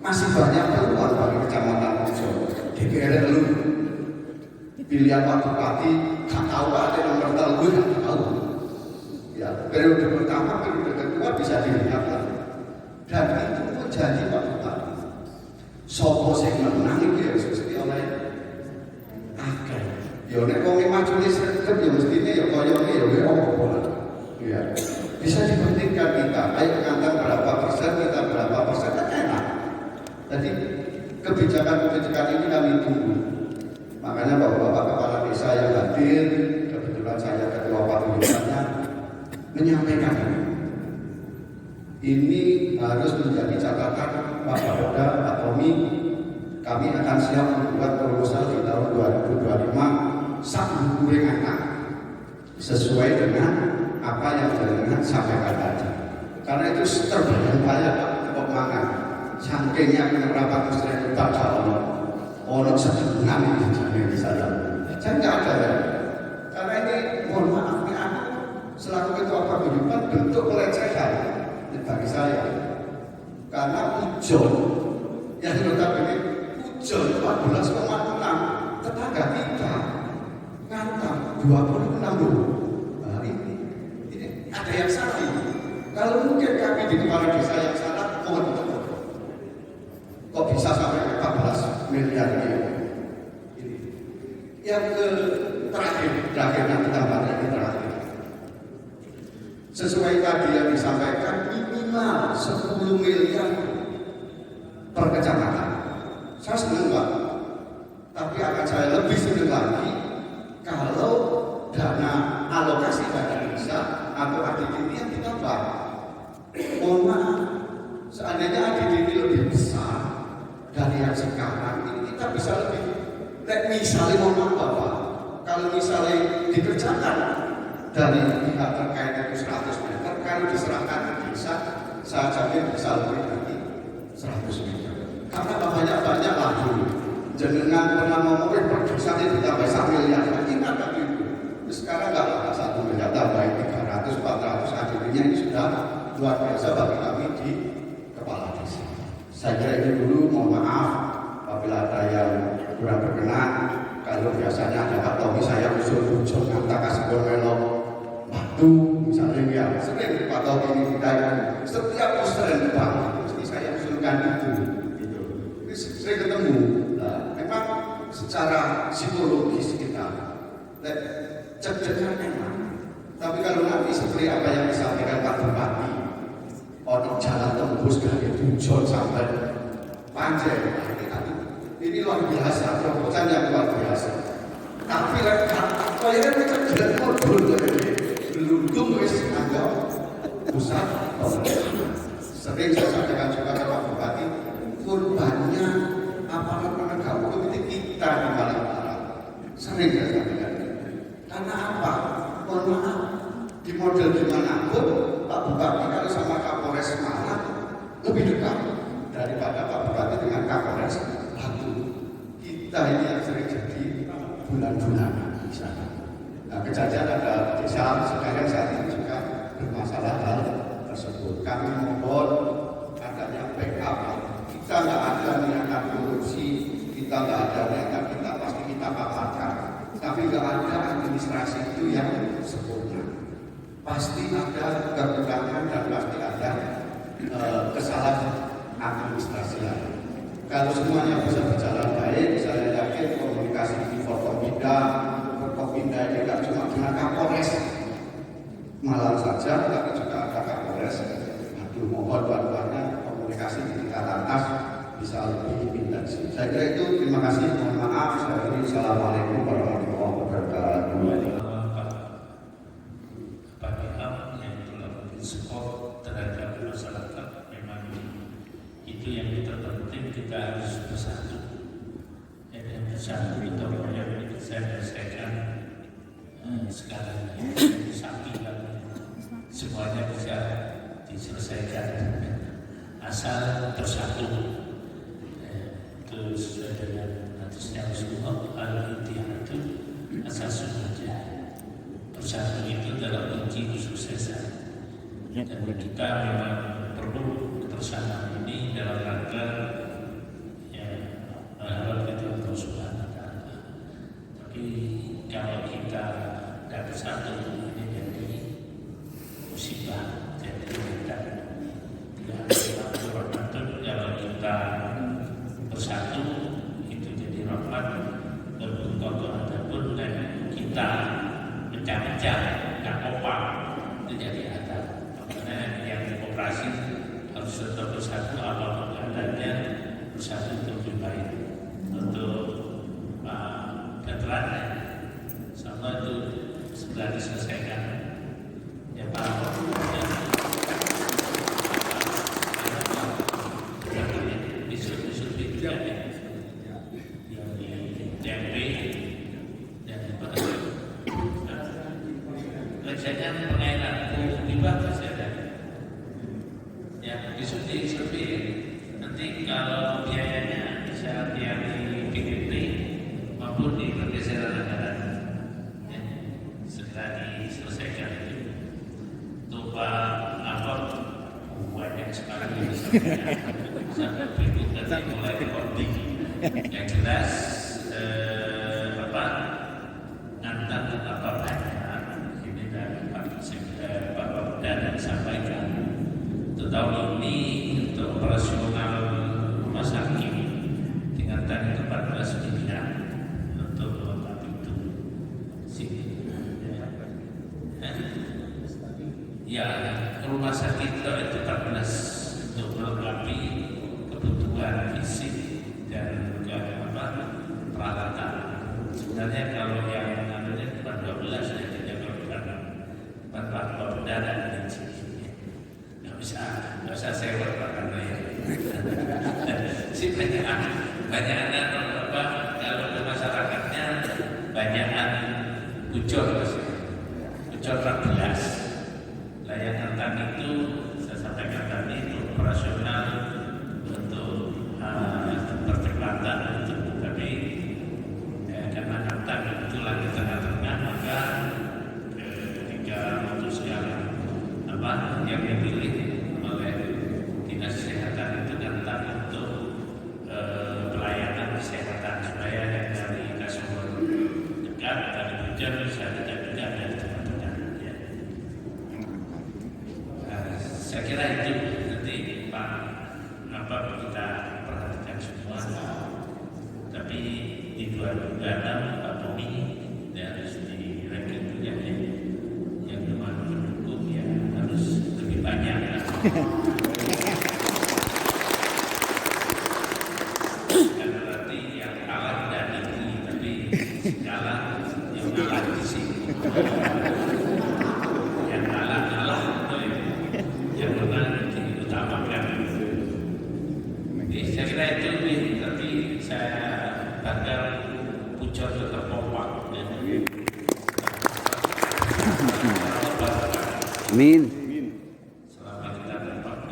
masih banyak peluang bagi Kecamatan Mojo. DPR lu pilihan Pak Bupati gak tahu ada nomor telepon yang tahu. Ya, periode pertama, periode kedua bisa dilihat lah. Dan itu pun janji Pak Bupati. Sopo sing menang iki ya mesti oleh akeh. Ya nek wong maju wis sregep ya mestine ya koyoke ya opo. Ya. Bisa dibuktikan kita, ayo ngantang berapa persen, kita berapa persen, kan enak. Jadi kebijakan-kebijakan ini kami tunggu. Makanya bapak-bapak kepala desa yang hadir, kebetulan saya ketua paguyubannya, menyampaikan ini harus menjadi catatan Pak Kapolda, Pak Tommy. Kami akan siap membuat proposal di tahun 2025 sak bukuring anak sesuai dengan apa yang jenengan sampaikan tadi. Karena itu terbayang-bayang Pak Mangan. Saking rapat musrah Pak Jalon. Orang sedengan ini jangan saya. Saya nggak ada ya. Karena ini mohon maaf ini aku selaku ketua paguyuban bentuk pelecehan bagi saya. Karena ujon yang notabene ujon 14,6 tetangga kita ngantang 26 dulu. Nah ini ada yang salah ini. Kalau mungkin kami di kepala desa yang salah, mohon dicoba. Kok bisa sampai 14 miliar ini? Yang terakhir nanti tambahnya ini terakhir. Sesuai tadi yang disampaikan minimal 10 miliar per kecamatan. Saya senang Pak, tapi akan saya lebih senang lagi kalau dana alokasi dana desa atau ADD yang ditambah. Mohon maaf, seandainya ADD lebih besar dari yang sekarang ini kita bisa lebih. Misalnya mohon maaf Bapak, kalau misalnya dikerjakan dari pihak terkait itu 100 meter, kalau diserahkan ke desa, saya jamin bisa lebih dari 100 meter. Karena banyak lagi jenengan pernah ngomongin per desa ini ditambah 1 miliar, ingat kan itu. Sekarang nggak ada 1 miliar, tambah 300, 400, akhirnya ini sudah luar biasa bagi kami di kepala desa. Saya kira ini dulu, mohon maaf apabila ada yang kurang berkenan. Kalau biasanya ada Pak Tommy saya usul usul kata kasih melo batu misalnya ya sering Pak Tommy ini kita setiap sering Pak mesti saya usulkan itu gitu. Ini sering ketemu. Nah, memang secara psikologis kita cek-cekan memang. Tapi kalau nanti seperti apa yang disampaikan Pak Bupati, orang jalan tembus dari Tujon sampai Panjang, ini luar biasa, terobosan yang luar biasa. Tapi kayaknya kita jalan modul belum wis anggap pusat. Sering saya sampaikan juga ke Pak Bupati, korbannya aparat penegak hukum itu kita di Malang Barat. Sering saya sampaikan. Karena apa? Mohon maaf, di model dimanapun Pak Bupati kalau sama Kapolres Malang lebih dekat daripada Pak Bupati dengan Kapolres Batu. Kita ini yang sering jadi bulan-bulanan di sana. Nah, kejadian ada desa sekarang saat ini juga bermasalah hal tersebut. Kami mohon adanya backup. Kita nggak ada niatan korupsi, kita nggak ada niatan kita pasti kita paparkan. Tapi nggak ada administrasi itu yang sempurna. Pasti ada kekurangan dan pasti ada kesalahan administrasi lain. Kalau semuanya bisa berjalan baik, saya yakin komunikasi di Forkompinda ini tidak cuma dengan Kapolres Malang saja, tapi juga ada Kapolres. Aduh, mohon bantuannya komunikasi di tingkat atas bisa lebih intensif. Saya kira itu. Terima kasih. Mohon maaf. Saya ini Assalamualaikum warahmatullahi wabarakatuh. Pak Ilham yang telah support terhadap masyarakat, memang itu yang terpenting. Kita harus bersatu. Dan bersatu itu yang saya selesaikan sekarang ini sampaikan semuanya bisa diselesaikan asal bersatu. Itu sesuai dengan hadisnya Rasulullah, al-ittihadu asasul najah. Bersatu itu adalah kunci kesuksesan. Dan kita memang perlu kebersamaan ini dalam rangka ya mengharap kita untuk Subhanahu wa Ta'ala. Tapi kalau kita tidak bersatu ini jadi musibah, jadi kita tidak rahmatun. Kalau kita bersatu itu jadi rahmat. Walaupun kotor ataupun dan kita pecah-pecah, nggak kompak itu jadi ada. Makanya yang operasi harus tetap bersatu, apapun adanya bersatu itu lebih baik untuk veteran. Sama itu segera diselesaikan. Ya Pak. Isu-isu itu ya. Biasanya pengairan tiba masih ada. Ya disuntik nanti kalau biayanya bisa yang di PPT maupun di pergeseran anggaran ya, segera diselesaikan itu. Untuk Pak banyak sekarang ini sampai berikut nanti mulai recording. Yang jelas nanti apa banyak ini dari Pak Bapeda sampaikan untuk tahun ini untuk operasional rumah sakit dengan tarif 14 miliar untuk melengkapi itu ya rumah sakit itu 14 untuk melengkapi kebutuhan fisik dan peralatan. Sebenarnya kalau yang namanya cuma 12 ya tidak berapa Bapeda dan nggak bisa sewa karena ya si banyak anak kalau ke masyarakatnya banyakan ucor 14 layanan tadi itu saya sampaikan tadi itu operasional untuk percepatan untuk tapi karena nanti itu lagi tengah-tengah maka ketika memutuskan yang dipilih oleh dinas kesehatan itu nanti untuk pelayanan kesehatan supaya yang dari Kasubur dekat dari Bujar bisa dekat juga dari tengah-tengah ya. Saya kira itu nanti Pak kita perhatikan semua. Tapi di 2006 Pak Tommy harus direkrut juga ya. Yang teman pendukung ya harus lebih banyak. Karena nanti yang kalah tidak negeri, tapi kalah yang kalah di sini. Yang kalah yang menang diutamakan. Jadi saya kira itu tapi saya agar Pucor tetap kompak. Amin. Selama kita dapat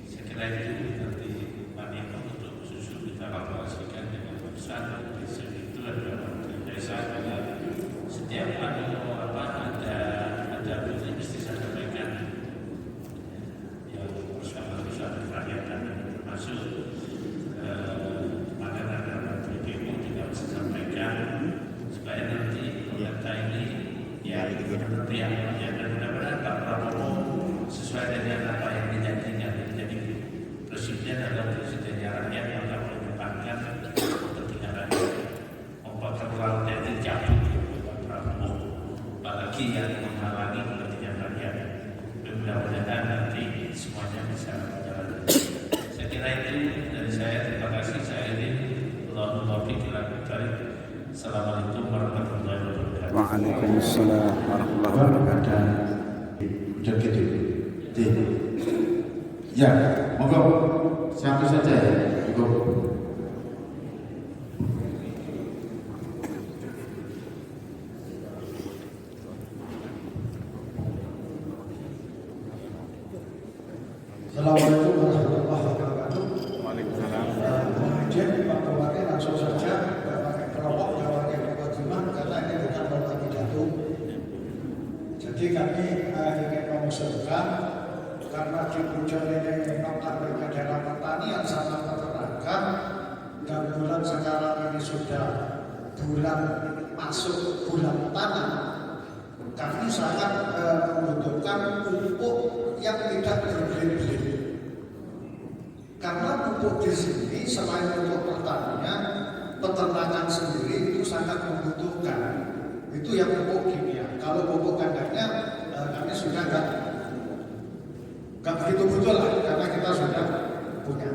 saya kira itu nanti Pak untuk susul kita kalkulasikan dengan besar. Di situ ada desa setiap ada bunyi mesti saya sampaikan yang bersama-sama rakyat termasuk supaya nanti data ini ya dan mudah-mudahan Pak Prabowo sesuai dengan apa yang dijanjikan jadi presiden adalah presidennya rakyat yang akan mengedepankan kepentingan rakyat. Terlalu dari jatuh Pak Prabowo apalagi yang menghalangi kepentingan rakyat. Mudah-mudahan nanti semuanya bisa berjalan. Saya kira itu dari saya. Terima kasih. Saya ini Assalamualaikum warahmatullahi wabarakatuh. Waalaikumsalam warahmatullahi wabarakatuh. Udah gitu. Ya, monggo satu saja ya. Monggo. Assalamualaikum warahmatullahi wabarakatuh. Waalaikumsalam. Mohon izin Pak Bupati langsung saja pakai teropong dan pakai kewajiban karena ini bukan lomba pidato. Jadi kami karena di puncak ini notabene dalam pertanian sama peternakan, dan bulan sekarang ini sudah bulan masuk bulan tanam, kami sangat membutuhkan pupuk yang tidak berbelit-belit. Karena pupuk di sini selain untuk pertanian, peternakan sendiri itu sangat membutuhkan. Itu yang pupuk kimia. Kalau pupuk kandangnya kami sudah nggak begitu betul lah, karena kita sudah punya.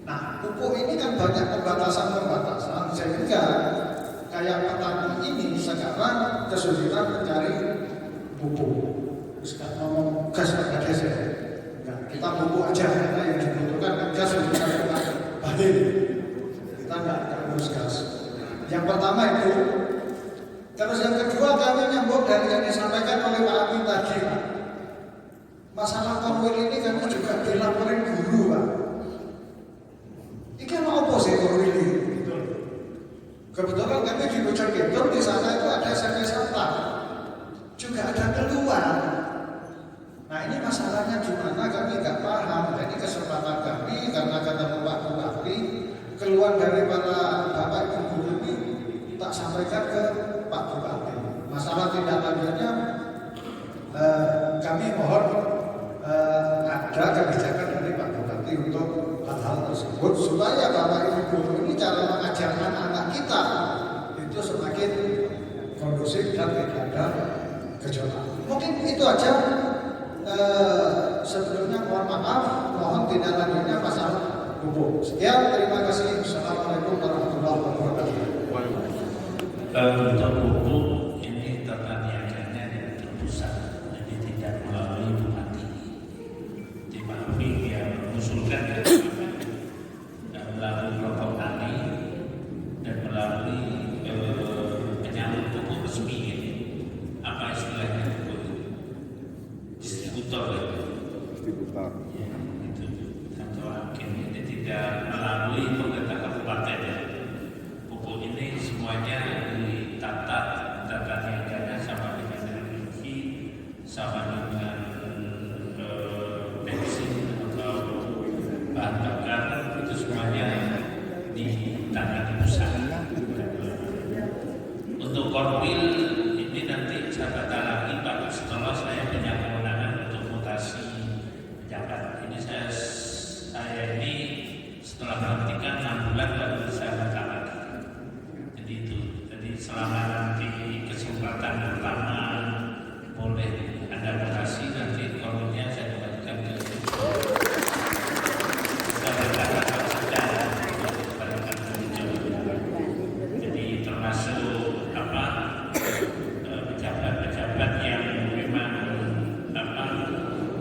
Nah, pupuk ini kan banyak pembatasan sehingga kayak petani ini sekarang kesulitan mencari pupuk. Terus kan ngomong gas pada gas ya. Kita pupuk aja karena yang dibutuhkan kan gas untuk balik. Kita nggak urus gas. Yang pertama itu. Terus yang kedua kami nyambung dari yang disampaikan oleh Pak Amin tadi, Pak. Masalah korwil ini kami juga dilaporin guru, Pak. Ini kan apa sih korwil ini? Kebetulan kami di Bojonegoro di sana itu ada serta, juga ada keluar. Nah ini masalahnya gimana kami nggak paham. Nah, ini kesempatan kami karena ketemu Pak Bupati, keluar dari para bapak ibu guru ini tak sampaikan ke Pak Bupati. Masalah tindak lanjutnya kami mohon ada kebijakan dari Pak Bupati untuk hal-hal tersebut supaya bapak ibu guru ini cara mengajarkan anak kita itu semakin kondusif dan tidak ada gejolak. Mungkin itu aja. Sebelumnya mohon maaf, mohon tindak lanjutnya masalah pupuk. Sekian, terima kasih. Assalamualaikum warahmatullahi wabarakatuh. Untuk pupuk ini tata niaganya yang terpusat, jadi tidak melalui bupati. Di Bali yang mengusulkan dan melalui kelompok tani dan melalui penyalur pupuk resmi. Apa istilahnya? Distributor. Ya, itu satu hakim ini tidak melalui pemerintah kabupaten. Pupuk ini semuanya ditata niaganya sama dengan energi, sama dengan bensin atau bahan bakar, itu semuanya ditangani pusat. Untuk korwil ini nanti saya kata lagi Pak, setelah saya punya kewenangan untuk mutasi pejabat. Ini saya ini setelah menghentikan 6 bulan baru bisa kata lagi. Jadi itu, jadi selama nanti kesempatan pertama boleh ada mutasi, nanti korwilnya saya kembalikan ke jadi termasuk pejabat-pejabat yang memang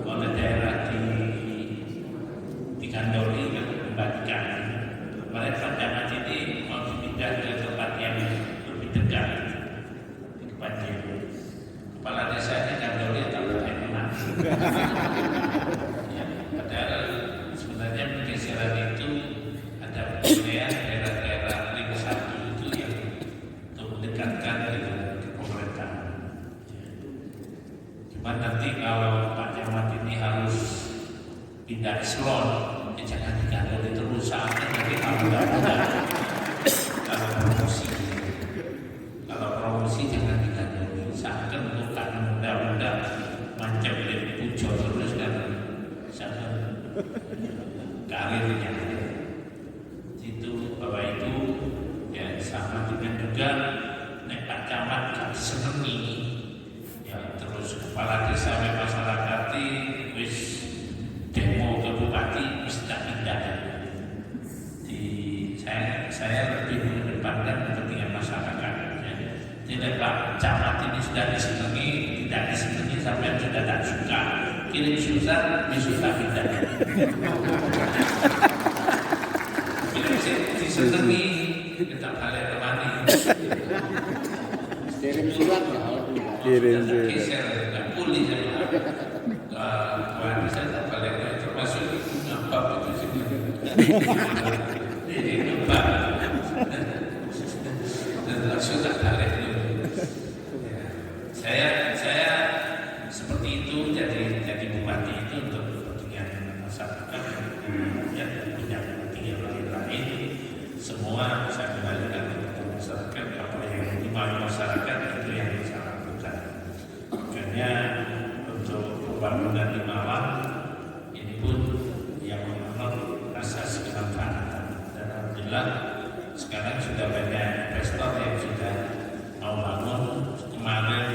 oleh daerah digandoli dan membagikan. Mereka zaman ini mau dipindah ke tempat yang lebih dekat di Kepanjen. Kepala desanya gandoli atau enak. Ya, padahal sebenarnya pergeseran itu ada wilayah daerah-daerah ring 1 itu yang untuk mendekatkan dengan pemerintahan. Cuma nanti kalau Pak Camat ini harus pindah eselon, jangan digandoli terus saatnya nanti kalau nggak ada. Kalau promosi jangan digandoli, saatnya untuk tanam muda-muda macam dari pucuk terus kan, misalkan karirnya. Itu Bapak Ibu ya, sama dengan juga nek Pak Camat gak disenengi ya, terus kepala desa dan masyarakat wis demo ke bupati wis tak pindah. Saya lebih mengedepankan kepentingan masyarakat ya. Tidak Pak Camat ini sudah disenengi, tidak disenengi sampai sudah tak suka, kirim susah, susah pindah. Disenengi kita balik ke mana? Kirim surat ya. Kirim surat. Geser, nggak pulih saya. Wah, saya tak balik termasuk apa itu sih? Ini apa? Dan langsung tak balik dulu. Saya seperti itu jadi bupati itu untuk kepentingan masyarakat yang punya kepentingan lain-lain, semua saya kembalikan kepada masyarakat. Apa yang dimau masyarakat itu yang saya lakukan. Makanya untuk pembangunan di Malang ini pun yang memenuhi asas kemanfaatan. Dan alhamdulillah sekarang sudah banyak investor yang sudah mau bangun. Kemarin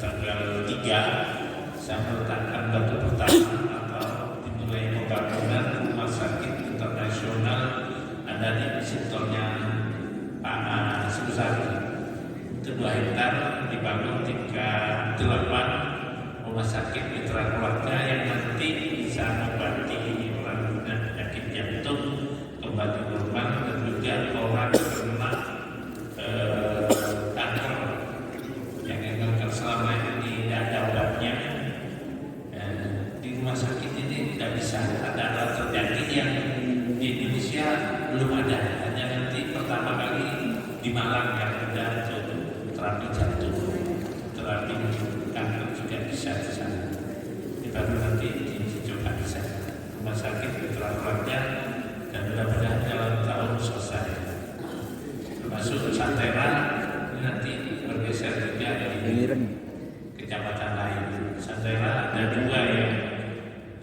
tanggal 3 saya meletakkan batu pertama atau dimulai pembangunan rumah sakit internasional ada di sektornya Pak Susari. Itu 2 hektar dibangun tingkat 8 rumah sakit mitra keluarga yang nanti bisa membantu orang dengan penyakit jantung kembali normal dan juga orang kena kanker yang kanker selama ini tidak ada obatnya. Di rumah sakit ini tidak bisa ada hal terjadi yang di Indonesia belum ada, hanya nanti pertama kali di Malang yang ada terapi jantung, terapi kanker juga bisa di sana. Ini baru nanti dicoba di sana. Rumah sakit mitra keluarga dan mudah-mudahan dalam tahun selesai. Termasuk Santera ini nanti bergeser juga di kecamatan lain. Santera ada 2 yang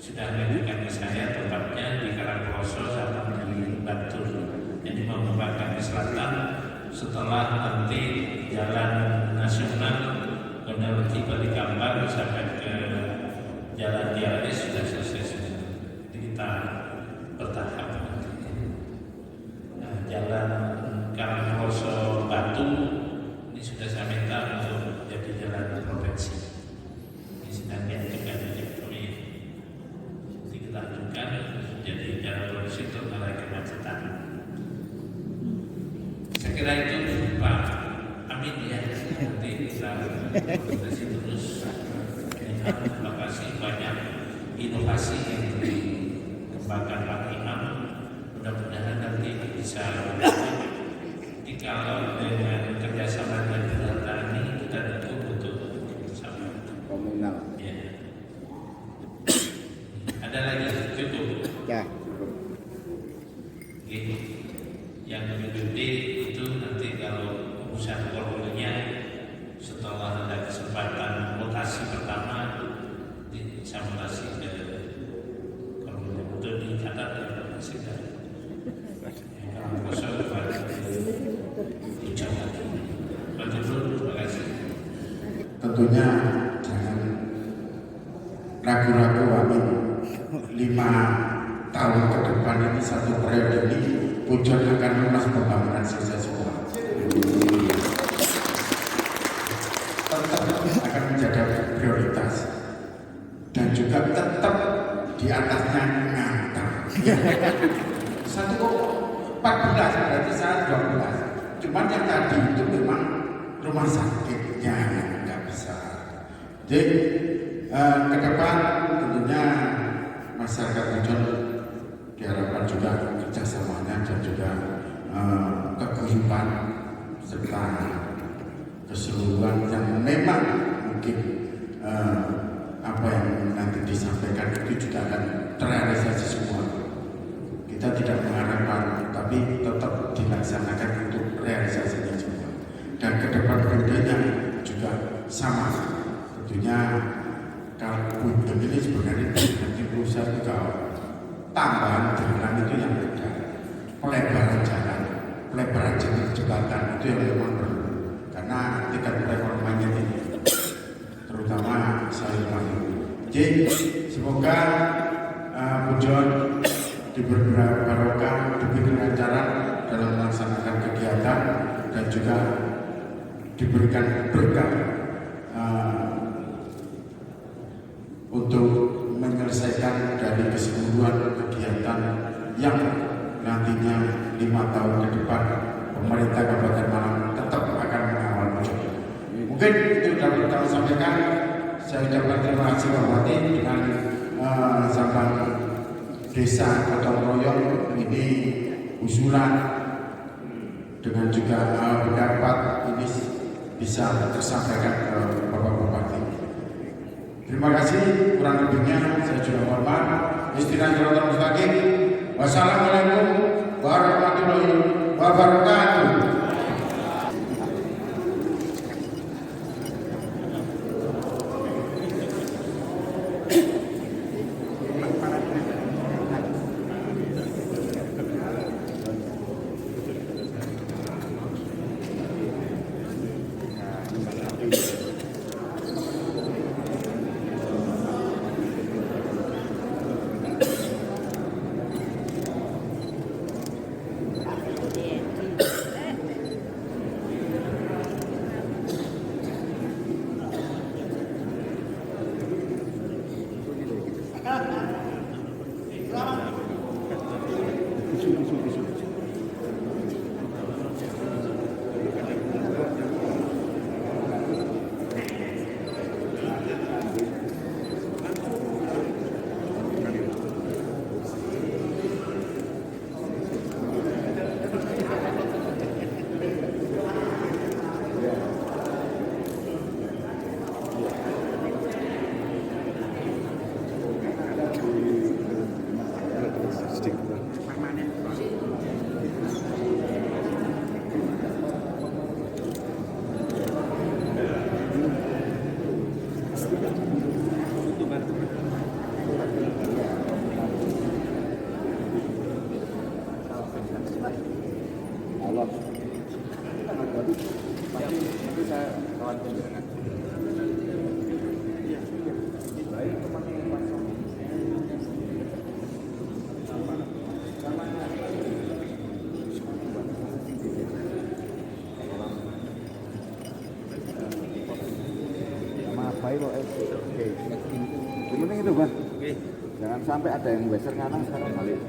sudah menunjukkan ke saya, tempatnya di Karangploso sama di Bantul. Jadi mengembangkan ke selatan setelah nanti jalan nasional menuju Balikambang sampai ke jalan DRS sudah selesai semua. Jadi kita bertahap. Nah, jalan Karangploso Batu ini sudah saya minta untuk jadi jalan provinsi. Ini sedang diajukan oleh proyek. Nanti kita ajukan jadi jalan provinsi untuk mengurangi kemacetan. Saya kira itu Pak Amin ya. Nanti kita koordinasi terus. Terima kasih banyak inovasi yang dikembangkan Pak Imam. Mudah-mudahan nanti bisa. Kalau dengan kerjasama dengan pemerintah ini kita dukung untuk kerjasama komunal. Ya. Ada lagi cukup. Ya. Oke. Yang lebih gede itu nanti kalau urusan koloninya setelah ada kesempatan mutasi pertama bisa mutasi ke koloninya itu dicatat ya masih ada. Yang kosong tentunya jangan ragu-ragu Amin. 5 tahun ke depan ini, 1 periode ini Pujon akan lunas pembangunan sukses semua. Tetap akan menjadi prioritas dan juga tetap di atasnya ngantar. 1,14 berarti saya 12. Cuman yang tadi itu memang rumah sakitnya yang nggak bisa. Jadi ke depan tentunya masyarakat Pujon diharapkan juga kerjasamanya dan juga keguyuban serta keseluruhan yang memang mungkin apa yang nanti disampaikan itu juga akan terrealisasi semua. Kita tidak mengharapkan, tapi tetap dilaksanakan untuk realisasinya semua. Dan ke depan bedanya juga sama. Tentunya kalau Pujon ini sebenarnya nanti berusaha juga tambahan jalan itu yang beda. Pelebaran jembatan itu yang memang perlu. Karena tingkat perekonomiannya tinggi, terutama saya paham. Jadi semoga Pujon diberi barokah, diberi kelancaran dalam melaksanakan kegiatan dan juga diberikan berkah untuk menyelesaikan dari keseluruhan kegiatan yang nantinya 5 tahun ke depan pemerintah Kabupaten Malang tetap akan mengawal Pujon. Mungkin itu dapat kami sampaikan. Saya ucapkan terima kasih Pak Bupati dengan sampai desa Gotong Royong ini usulan dengan juga pendapat ini bisa tersampaikan ke Bapak Bupati. Terima kasih, kurang lebihnya saya juga mohon maaf. Istirahatan mustaqim. Wassalamualaikum warahmatullahi wabarakatuh. Baik kok. Oke. Yang penting itu kan. Jangan sampai ada yang beser kanan sekarang balik.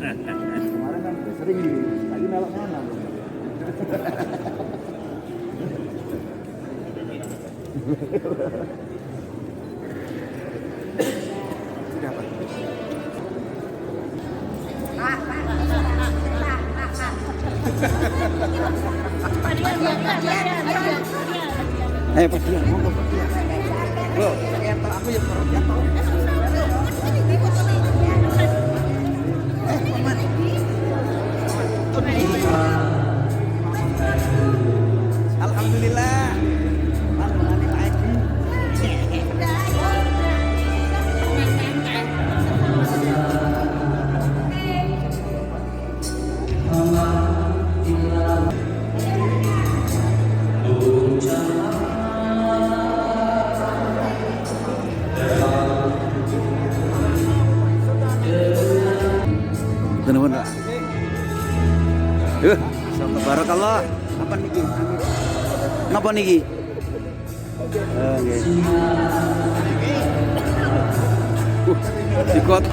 Kemarin kan sering gini, lagi melok kanan. Sudah Pak. Pak Dian, ngomong Pak Dian. Bro, aku yang jatuh. Alhamdulillah. Benar-benar. Barakallah. Apa niki? Napa niki? Nggih. Ikut